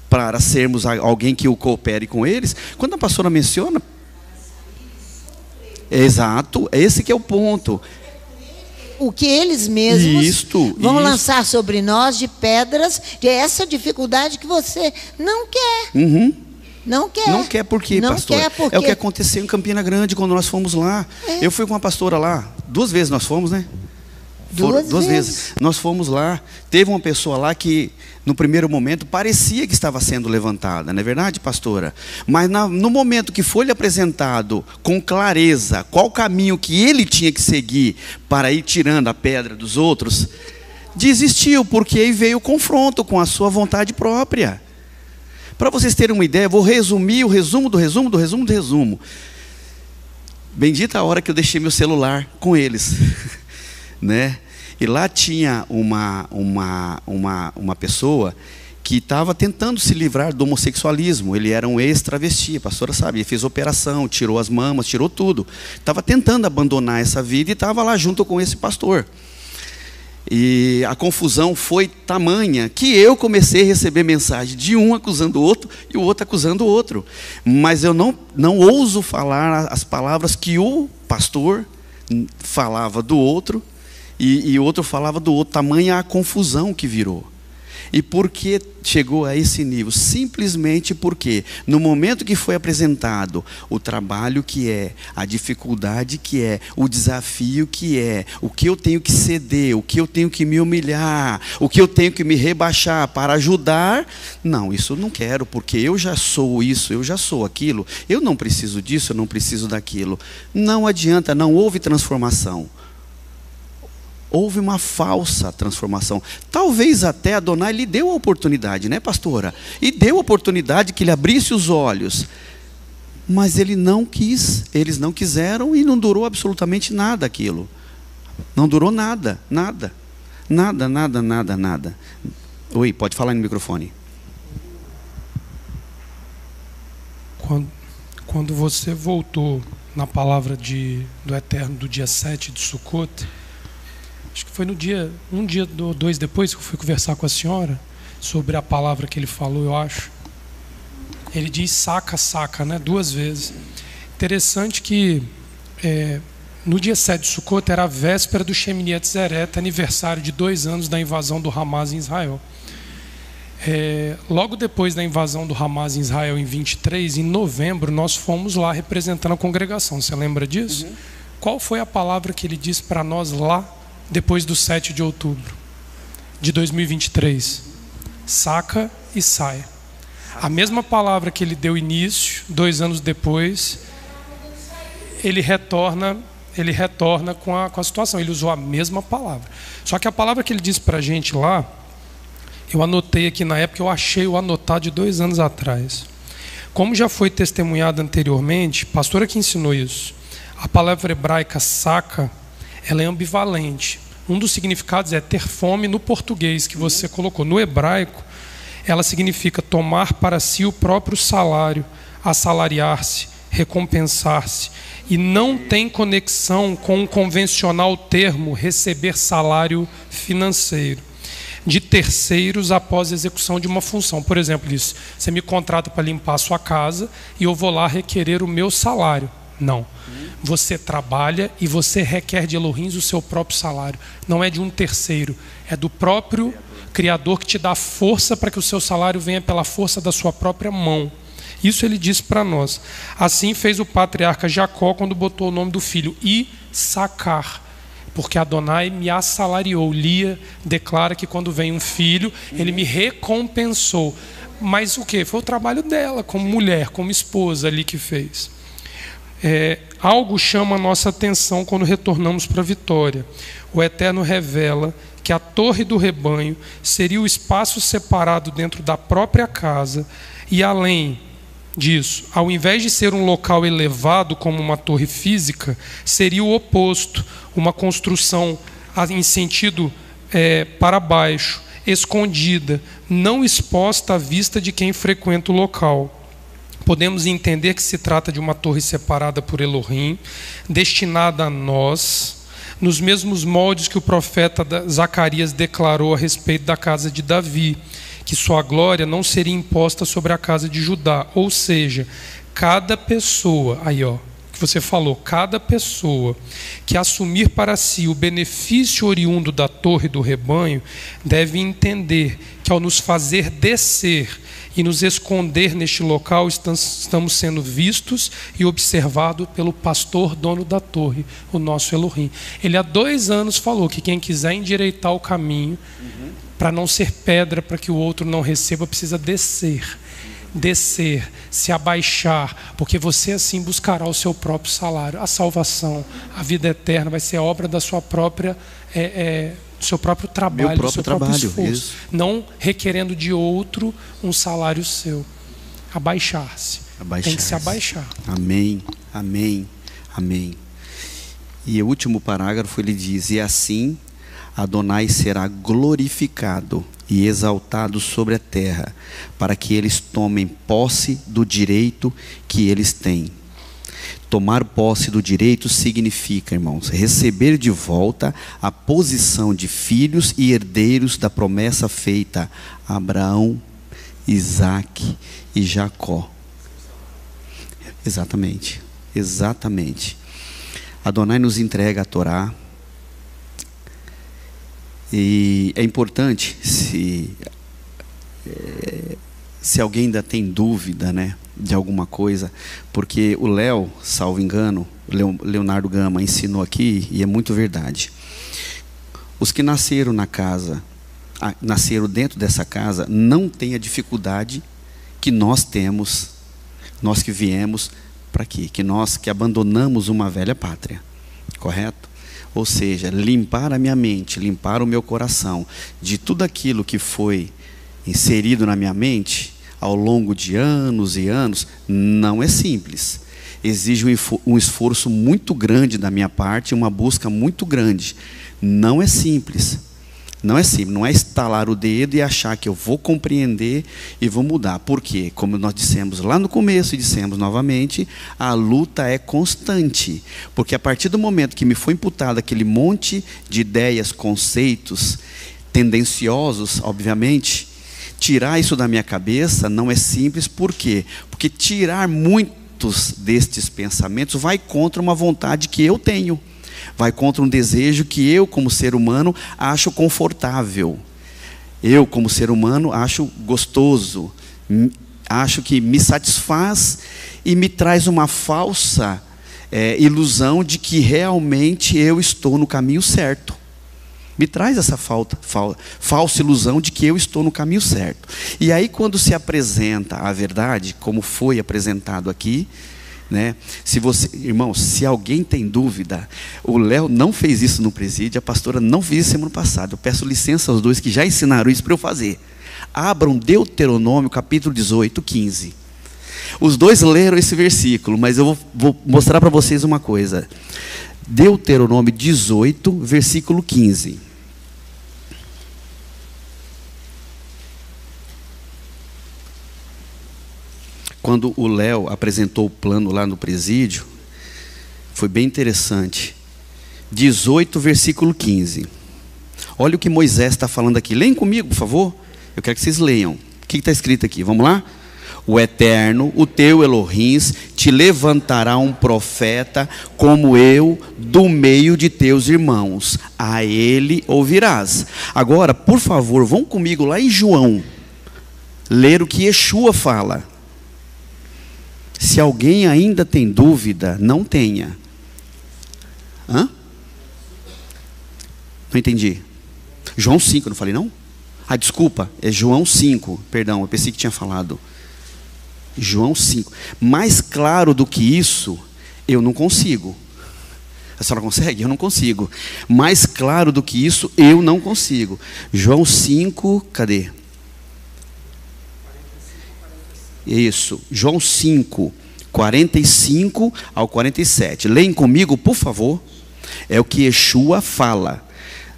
para sermos alguém que o coopere com eles? Quando a pastora menciona... Exato, esse que é o ponto. O que eles mesmos vão lançar sobre nós de pedras, de essa dificuldade que você não quer. Não quer. Não quer por quê, pastor? É o que aconteceu em Campina Grande quando nós fomos lá. Eu fui com uma pastora lá, 2 vezes nós fomos, né? Duas vezes. Nós fomos lá, teve uma pessoa lá que no primeiro momento parecia que estava sendo levantada, não é verdade, pastora? Mas no momento que foi lhe apresentado com clareza qual caminho que ele tinha que seguir para ir tirando a pedra dos outros, desistiu, porque aí veio o confronto com a sua vontade própria. Para vocês terem uma ideia, eu vou resumir o resumo do resumo do resumo do resumo. Bendita a hora que eu deixei meu celular com eles, né? E lá tinha uma pessoa que estava tentando se livrar do homossexualismo. Ele era um ex-travesti, a pastora sabe, ele fez operação, tirou as mamas, tirou tudo. Estava tentando abandonar essa vida e estava lá junto com esse pastor. E a confusão foi tamanha que eu comecei a receber mensagem de um acusando o outro e o outro acusando o outro. Mas eu não ouso falar as palavras que o pastor falava do outro, e o outro falava do outro, tamanha a confusão que virou. E por que chegou a esse nível? Simplesmente porque no momento que foi apresentado o trabalho que é, a dificuldade que é, o desafio que é, o que eu tenho que ceder, o que eu tenho que me humilhar, o que eu tenho que me rebaixar para ajudar, não, isso eu não quero, porque eu já sou isso, eu já sou aquilo, eu não preciso disso, eu não preciso daquilo. Não adianta, não houve transformação. Houve uma falsa transformação. Talvez até Adonai lhe deu a oportunidade, né, pastora? E deu a oportunidade que ele abrisse os olhos. Mas ele não quis, eles não quiseram e não durou absolutamente nada aquilo. Não durou nada, nada. Nada, nada, nada, nada. Oi, pode falar no microfone. Quando você voltou na palavra do Eterno do dia 7 de Sukkot, acho que foi um dia ou 2 depois que eu fui conversar com a senhora sobre a palavra que ele falou, eu acho. Ele diz saca, saca, né? 2 vezes. Interessante que No dia 7 de Sukkot era a véspera do Shemini Atzeret, aniversário de 2 anos da invasão do Hamas em Israel. Logo depois da invasão do Hamas em Israel em 23, em novembro, nós fomos lá representando a congregação. Você lembra disso? Qual foi a palavra que ele disse para nós lá, depois do 7 de outubro de 2023? Saca e saia. A mesma palavra que ele deu início, 2 anos depois, ele retorna com a situação. Ele usou a mesma palavra. Só que a palavra que ele disse para a gente lá, eu anotei aqui na época, eu achei o anotado de 2 anos atrás. Como já foi testemunhado anteriormente, pastora que ensinou isso, a palavra hebraica saca, ela é ambivalente. Um dos significados é ter fome no português que você colocou. No hebraico, ela significa tomar para si o próprio salário, assalariar-se, recompensar-se. E não tem conexão com o convencional termo receber salário financeiro de terceiros após a execução de uma função. Por exemplo, isso, você me contrata para limpar a sua casa e eu vou lá requerer o meu salário. Não. Você trabalha e você requer de Elohim o seu próprio salário. Não é de um terceiro, é do próprio Criador que te dá força para que o seu salário venha pela força da sua própria mão. Isso ele disse para nós. Assim fez o patriarca Jacó quando botou o nome do filho Issacar, porque Adonai me assalariou. Lia declara que quando vem um filho, ele me recompensou. Mas o que? Foi o trabalho dela, como mulher, como esposa ali que fez. Algo chama a nossa atenção quando retornamos para a Vitória. O Eterno revela que a torre do rebanho seria o espaço separado dentro da própria casa e além disso, ao invés de ser um local elevado como uma torre física, seria o oposto, uma construção em sentido para baixo, escondida, não exposta à vista de quem frequenta o local. Podemos entender que se trata de uma torre separada por Elohim, destinada a nós, nos mesmos moldes que o profeta Zacarias declarou a respeito da casa de Davi, que sua glória não seria imposta sobre a casa de Judá. Ou seja, cada pessoa, que você falou, cada pessoa que assumir para si o benefício oriundo da torre do rebanho, deve entender que ao nos fazer descer e nos esconder neste local, estamos sendo vistos e observados pelo pastor dono da torre, o nosso Elohim. Ele há 2 anos falou que quem quiser endireitar o caminho, para não ser pedra, para que o outro não receba, precisa descer, se abaixar, porque você assim buscará o seu próprio salário. A salvação, a vida eterna vai ser a obra da sua própria do seu próprio trabalho, do seu próprio esforço, isso. Não requerendo de outro um salário seu. Abaixar-se. Tem que se abaixar. Amém, amém, amém. E o último parágrafo ele diz: e assim Adonai será glorificado e exaltado sobre a terra, para que eles tomem posse do direito que eles têm. Tomar posse do direito significa, irmãos, receber de volta a posição de filhos e herdeiros da promessa feita a Abraão, Isaque e Jacó. Exatamente, exatamente. Adonai nos entrega a Torá. E é importante, se alguém ainda tem dúvida, né, de alguma coisa, porque o Léo, salvo engano, Leonardo Gama ensinou aqui, e é muito verdade. Os que nasceram na casa, nasceram dentro dessa casa, não têm a dificuldade que nós temos, nós que viemos para aqui, que nós que abandonamos uma velha pátria, correto? Ou seja, limpar a minha mente, limpar o meu coração de tudo aquilo que foi inserido na minha mente ao longo de anos e anos, não é simples. Exige um esforço muito grande da minha parte, uma busca muito grande. Não é simples. Não é simples, não é estalar o dedo e achar que eu vou compreender e vou mudar. Por quê? Como nós dissemos lá no começo e dissemos novamente, a luta é constante. Porque a partir do momento que me foi imputado aquele monte de ideias, conceitos tendenciosos, obviamente, tirar isso da minha cabeça não é simples. Por quê? Porque tirar muitos destes pensamentos vai contra uma vontade que eu tenho. vai contra um desejo que eu, como ser humano, acho confortável. Eu, como ser humano, acho gostoso, acho que me satisfaz e me traz uma falsa ilusão de que realmente eu estou no caminho certo. Me traz essa falsa ilusão de que eu estou no caminho certo. E aí, quando se apresenta a verdade, como foi apresentado aqui, né? Irmãos, se alguém tem dúvida, o Léo não fez isso no presídio, a pastora não fez isso semana passada. Eu peço licença aos dois que já ensinaram isso para eu fazer. Abram Deuteronômio capítulo 18, 15. Os dois leram esse versículo, mas eu vou mostrar para vocês uma coisa. Deuteronômio 18, versículo 15. Quando o Léo apresentou o plano lá no presídio, foi bem interessante. 18, versículo 15. Olha o que Moisés está falando aqui. Leem comigo, por favor. Eu quero que vocês leiam. O que está escrito aqui? Vamos lá? O Eterno, o teu Elohim, te levantará um profeta como eu do meio de teus irmãos. A ele ouvirás. Agora, por favor, vão comigo lá em João. Ler o que Yeshua fala. Se alguém ainda tem dúvida, não tenha. Hã? Não entendi. João 5, não falei não? Ah, desculpa, é João 5. Perdão, eu pensei que tinha falado. João 5. Mais claro do que isso, eu não consigo. A senhora consegue? Eu não consigo. Mais claro do que isso, eu não consigo. João 5, cadê? Isso, João 5, 45 ao 47. Leem comigo, por favor. É o que Yeshua fala.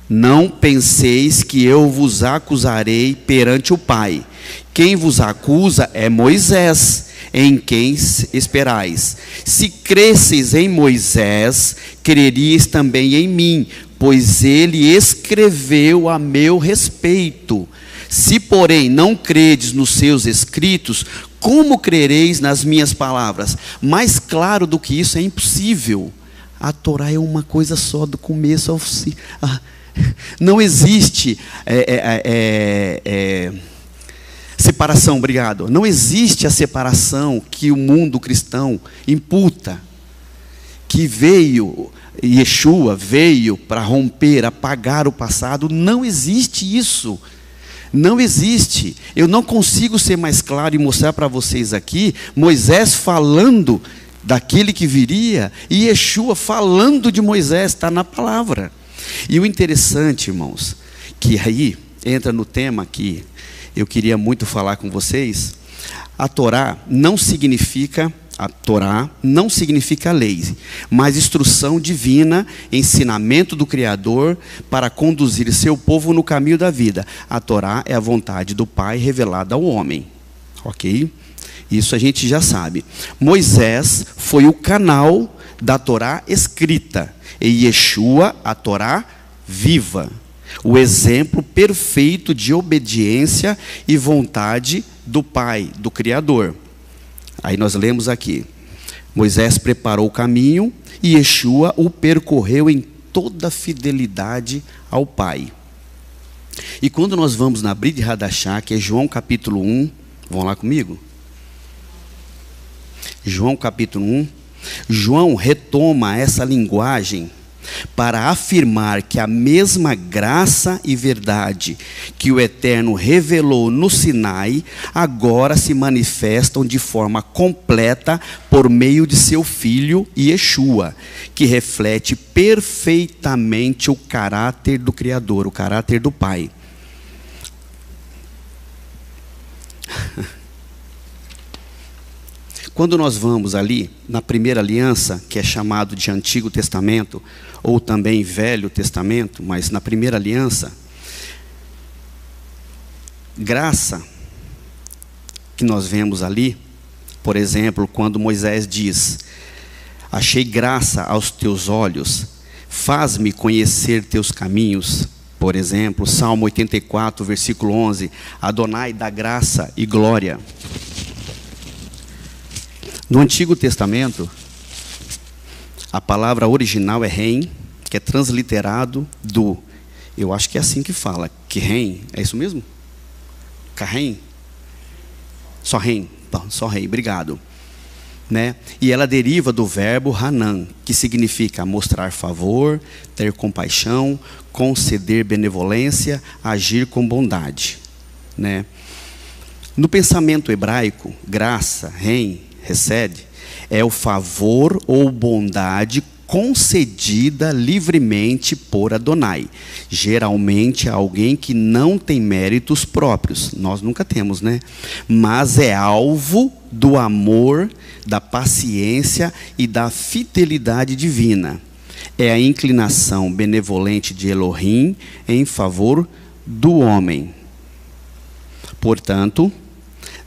Não penseis que eu vos acusarei perante o Pai. Quem vos acusa é Moisés, em quem esperais. Se cresceis em Moisés, creríeis também em mim, pois ele escreveu a meu respeito. Se, porém, não credes nos seus escritos, como crereis nas minhas palavras? Mais claro do que isso é impossível. A Torá é uma coisa só, do começo ao fim. Não existe separação, obrigado. Não existe a separação que o mundo cristão imputa. Que Yeshua veio para romper, apagar o passado. Não existe isso. Não existe. Eu não consigo ser mais claro e mostrar para vocês aqui Moisés falando daquele que viria e Yeshua falando de Moisés, está na palavra. E o interessante, irmãos, que aí entra no tema que eu queria muito falar com vocês. A Torá não significa lei, mas instrução divina, ensinamento do Criador para conduzir seu povo no caminho da vida. A Torá é a vontade do Pai revelada ao homem. Ok? Isso a gente já sabe. Moisés foi o canal da Torá escrita. E Yeshua, a Torá viva. O exemplo perfeito de obediência e vontade do Pai, do Criador. Aí nós lemos aqui. Moisés preparou o caminho e Yeshua o percorreu em toda fidelidade ao Pai. E quando nós vamos na Brit Hadashah, que é João capítulo 1, vão lá comigo? João capítulo 1. João retoma essa linguagem para afirmar que a mesma graça e verdade que o Eterno revelou no Sinai, agora se manifestam de forma completa por meio de seu Filho Yeshua, que reflete perfeitamente o caráter do Criador, o caráter do Pai. Quando nós vamos ali, na primeira aliança, que é chamado de Antigo Testamento, ou também Velho Testamento, mas na primeira aliança, graça, que nós vemos ali, por exemplo, quando Moisés diz, achei graça aos teus olhos, faz-me conhecer teus caminhos, por exemplo, Salmo 84, versículo 11, Adonai dá graça e glória. No Antigo Testamento, a palavra original é reim, que é transliterado do, eu acho que é assim que fala, Keren, é isso mesmo? Karen? Só rei, obrigado. Né? E ela deriva do verbo Hanan, que significa mostrar favor, ter compaixão, conceder benevolência, agir com bondade. Né? No pensamento hebraico, graça, rei, recede, é o favor ou bondade concedida livremente por Adonai, geralmente a alguém que não tem méritos próprios, nós nunca temos, né? Mas é alvo do amor, da paciência e da fidelidade divina. É a inclinação benevolente de Elohim em favor do homem. Portanto,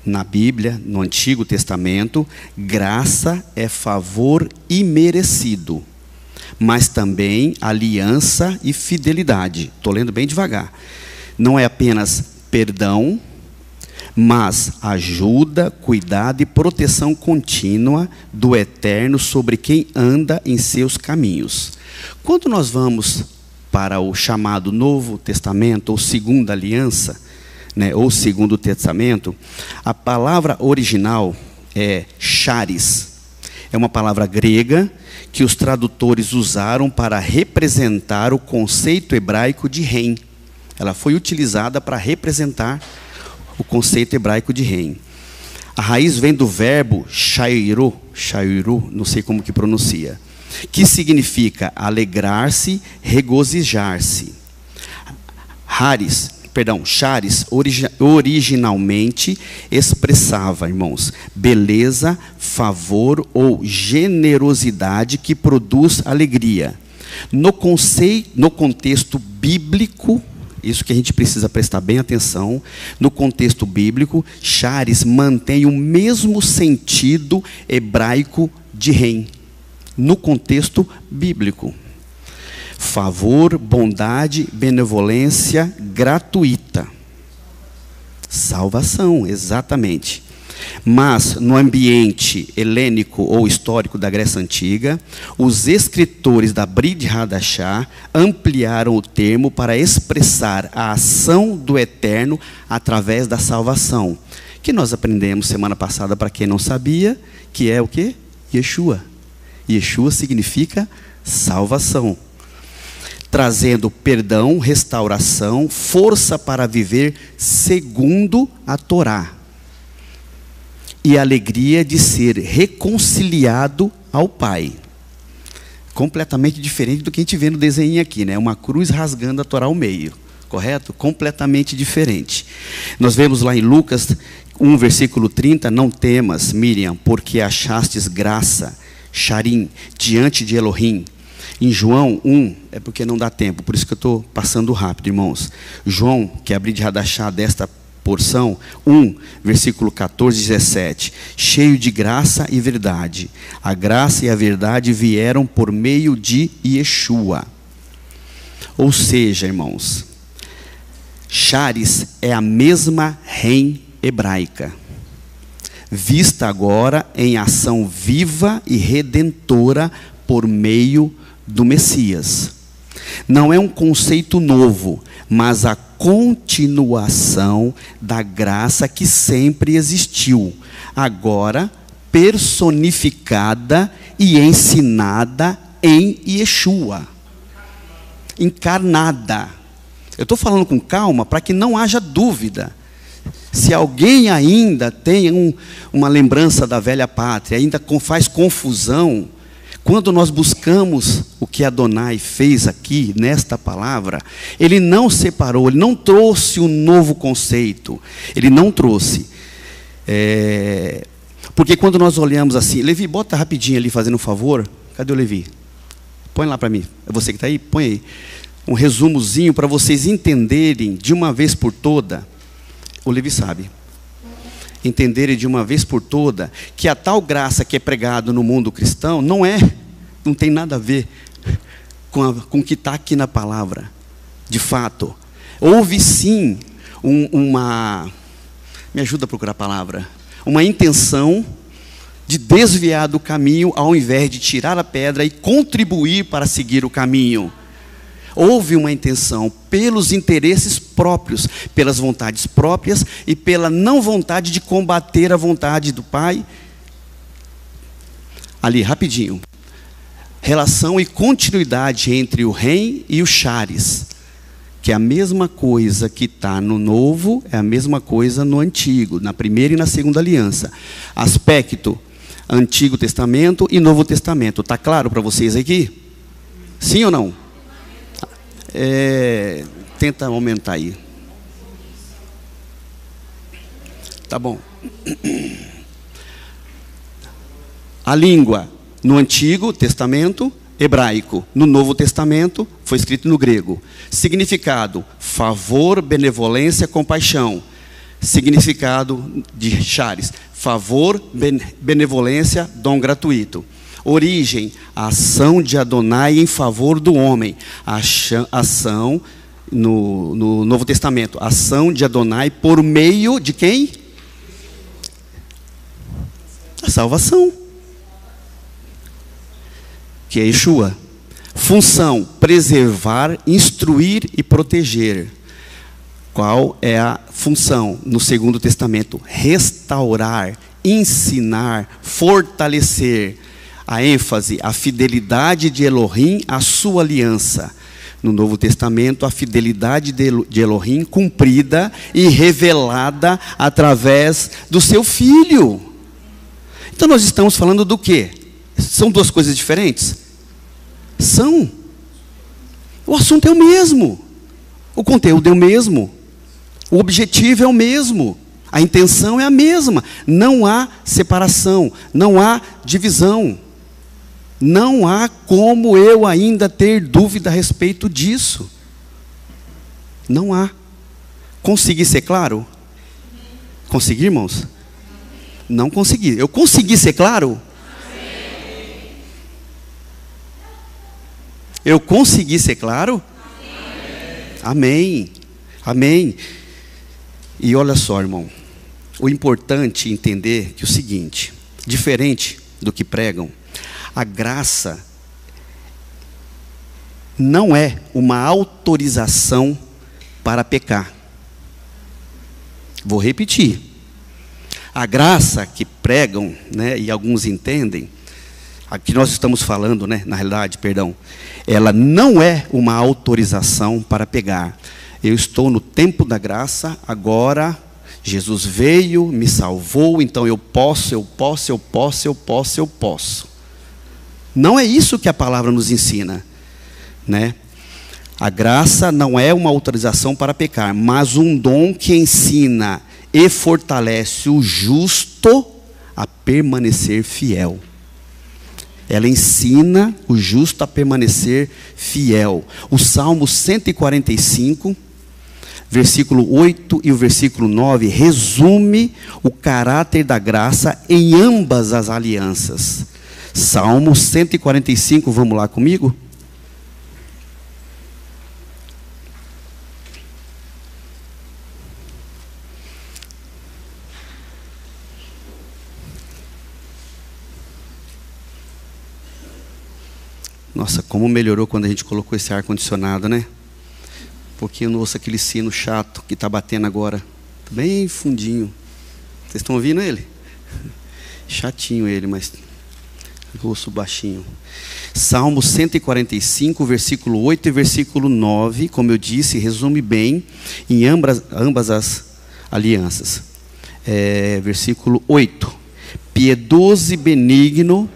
na Bíblia, no Antigo Testamento, graça é favor imerecido, mas também aliança e fidelidade. Estou lendo bem devagar. Não é apenas perdão, mas ajuda, cuidado e proteção contínua do Eterno sobre quem anda em seus caminhos. Quando nós vamos para o chamado Novo Testamento, ou Segunda Aliança, né, ou Segundo Testamento, a palavra original é charis. É uma palavra grega que os tradutores usaram para representar o conceito hebraico de reino. Ela foi utilizada para representar o conceito hebraico de reino. A raiz vem do verbo shairu, não sei como que pronuncia, que significa alegrar-se, regozijar-se. Charis originalmente expressava, irmãos, beleza, favor ou generosidade que produz alegria. No contexto bíblico, isso que a gente precisa prestar bem atenção, no contexto bíblico, charis mantém o mesmo sentido hebraico de reino, no contexto bíblico. Favor, bondade, benevolência gratuita. Salvação, exatamente. Mas no ambiente helênico ou histórico da Grécia Antiga, os escritores da Brit Hadashah ampliaram o termo para expressar a ação do Eterno através da salvação, que nós aprendemos semana passada, para quem não sabia, que é o quê? Yeshua. Yeshua significa salvação, trazendo perdão, restauração, força para viver segundo a Torá e a alegria de ser reconciliado ao Pai. Completamente diferente do que a gente vê no desenho aqui, né? Uma cruz rasgando a Torá ao meio, correto? Completamente diferente. Nós vemos lá em Lucas 1, versículo 30, não temas, Miriam, porque achastes graça, Sharim, diante de Elohim. Em João 1, é porque não dá tempo, por isso que eu estou passando rápido, irmãos. João, que é a Brit Hadashah desta porção, 1, versículo 14 e 17. Cheio de graça e verdade. A graça e a verdade vieram por meio de Yeshua. Ou seja, irmãos, charis é a mesma reim hebraica, vista agora em ação viva e redentora por meio do Messias. Não é um conceito novo, mas a continuação da graça que sempre existiu, agora personificada e ensinada em Yeshua, encarnada. Eu estou falando com calma para que não haja dúvida. Se alguém ainda tem uma lembrança da velha pátria, ainda faz confusão, quando nós buscamos o que Adonai fez aqui, nesta palavra, Ele não separou, Ele não trouxe um novo conceito, Ele não trouxe. Porque quando nós olhamos assim, Levi, bota rapidinho ali, fazendo um favor, cadê o Levi? Põe lá para mim, é você que está aí? Põe aí, um resumozinho para vocês entenderem de uma vez por toda, o Levi sabe, entenderem de uma vez por toda que a tal graça que é pregada no mundo cristão não tem nada a ver com o que está aqui na palavra. De fato, houve sim me ajuda a procurar a palavra, uma intenção de desviar do caminho, ao invés de tirar a pedra e contribuir para seguir o caminho. Houve uma intenção pelos interesses próprios, pelas vontades próprias e pela não vontade de combater a vontade do Pai. Ali, rapidinho. Relação e continuidade entre o rei e o Charis, que é a mesma coisa que está no Novo, é a mesma coisa no Antigo, na primeira e na segunda aliança. Aspecto Antigo Testamento e Novo Testamento. Está claro para vocês aqui? Sim ou não? Tenta aumentar aí. Tá bom. A língua no Antigo Testamento, hebraico. No Novo Testamento, foi escrito no grego. Significado: favor, benevolência, compaixão. Significado de Charis: favor, benevolência, dom gratuito. Origem: a ação de Adonai em favor do homem. Ação no Novo Testamento, ação de Adonai por meio de quem? A salvação, que é Yeshua. Função: preservar, instruir e proteger. Qual é a função no Segundo Testamento? Restaurar, ensinar, fortalecer. A ênfase: a fidelidade de Elohim à sua aliança. No Novo Testamento, a fidelidade de Elohim cumprida e revelada através do seu Filho. Então nós estamos falando do quê? São duas coisas diferentes? São. O assunto é o mesmo. O conteúdo é o mesmo. O objetivo é o mesmo. A intenção é a mesma. Não há separação, não há divisão. Não há como eu ainda ter dúvida a respeito disso. Não há. Consegui ser claro? Consegui, irmãos? Não consegui. Eu consegui ser claro? Eu consegui ser claro? Amém. Amém. E olha só, irmão. O importante é entender que é o seguinte: diferente do que pregam, a graça não é uma autorização para pecar. Vou repetir. A graça que pregam, né, e alguns entendem, aqui nós estamos falando, né, na realidade, perdão, ela não é uma autorização para pegar. Eu estou no tempo da graça, agora Jesus veio, me salvou, então eu posso. Não é isso que a palavra nos ensina, né? A graça não é uma autorização para pecar, mas um dom que ensina e fortalece o justo a permanecer fiel. Ela ensina o justo a permanecer fiel. O Salmo 145, versículo 8 e o versículo 9, resume o caráter da graça em ambas as alianças. Salmo 145, vamos lá comigo? Nossa, como melhorou quando a gente colocou esse ar-condicionado, né? Porque eu não ouço aquele sino chato que está batendo agora. Bem fundinho. Vocês estão ouvindo ele? Chatinho ele, mas eu ouço baixinho. Salmo 145, versículo 8 e versículo 9, como eu disse, resume bem em ambas as alianças. Versículo 8. Piedoso e benigno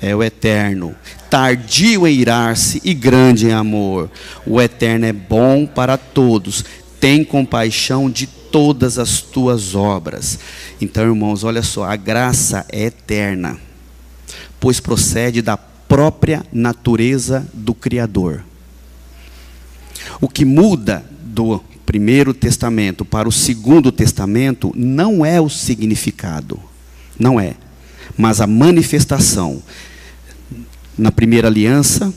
é o Eterno, tardio em irar-se e grande em amor. O Eterno é bom para todos, tem compaixão de todas as tuas obras. Então, irmãos, olha só, a graça é eterna, pois procede da própria natureza do Criador. O que muda do Primeiro Testamento para o Segundo Testamento não é o significado, não é, mas a manifestação. Na primeira aliança,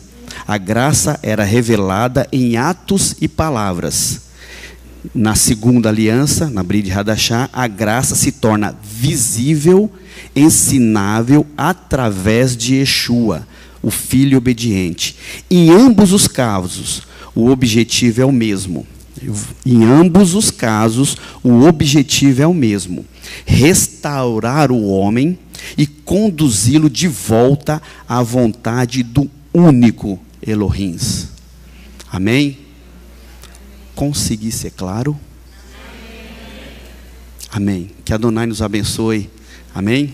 a graça era revelada em atos e palavras. Na segunda aliança, na Brit Hadashah, a graça se torna visível ensinável através de Yeshua, o Filho obediente. Em ambos os casos, o objetivo é o mesmo. Em ambos os casos, o objetivo é o mesmo: restaurar o homem e conduzi-lo de volta à vontade do único Elohim. Amém? Consegui ser claro? Amém. Que Adonai nos abençoe. Amém?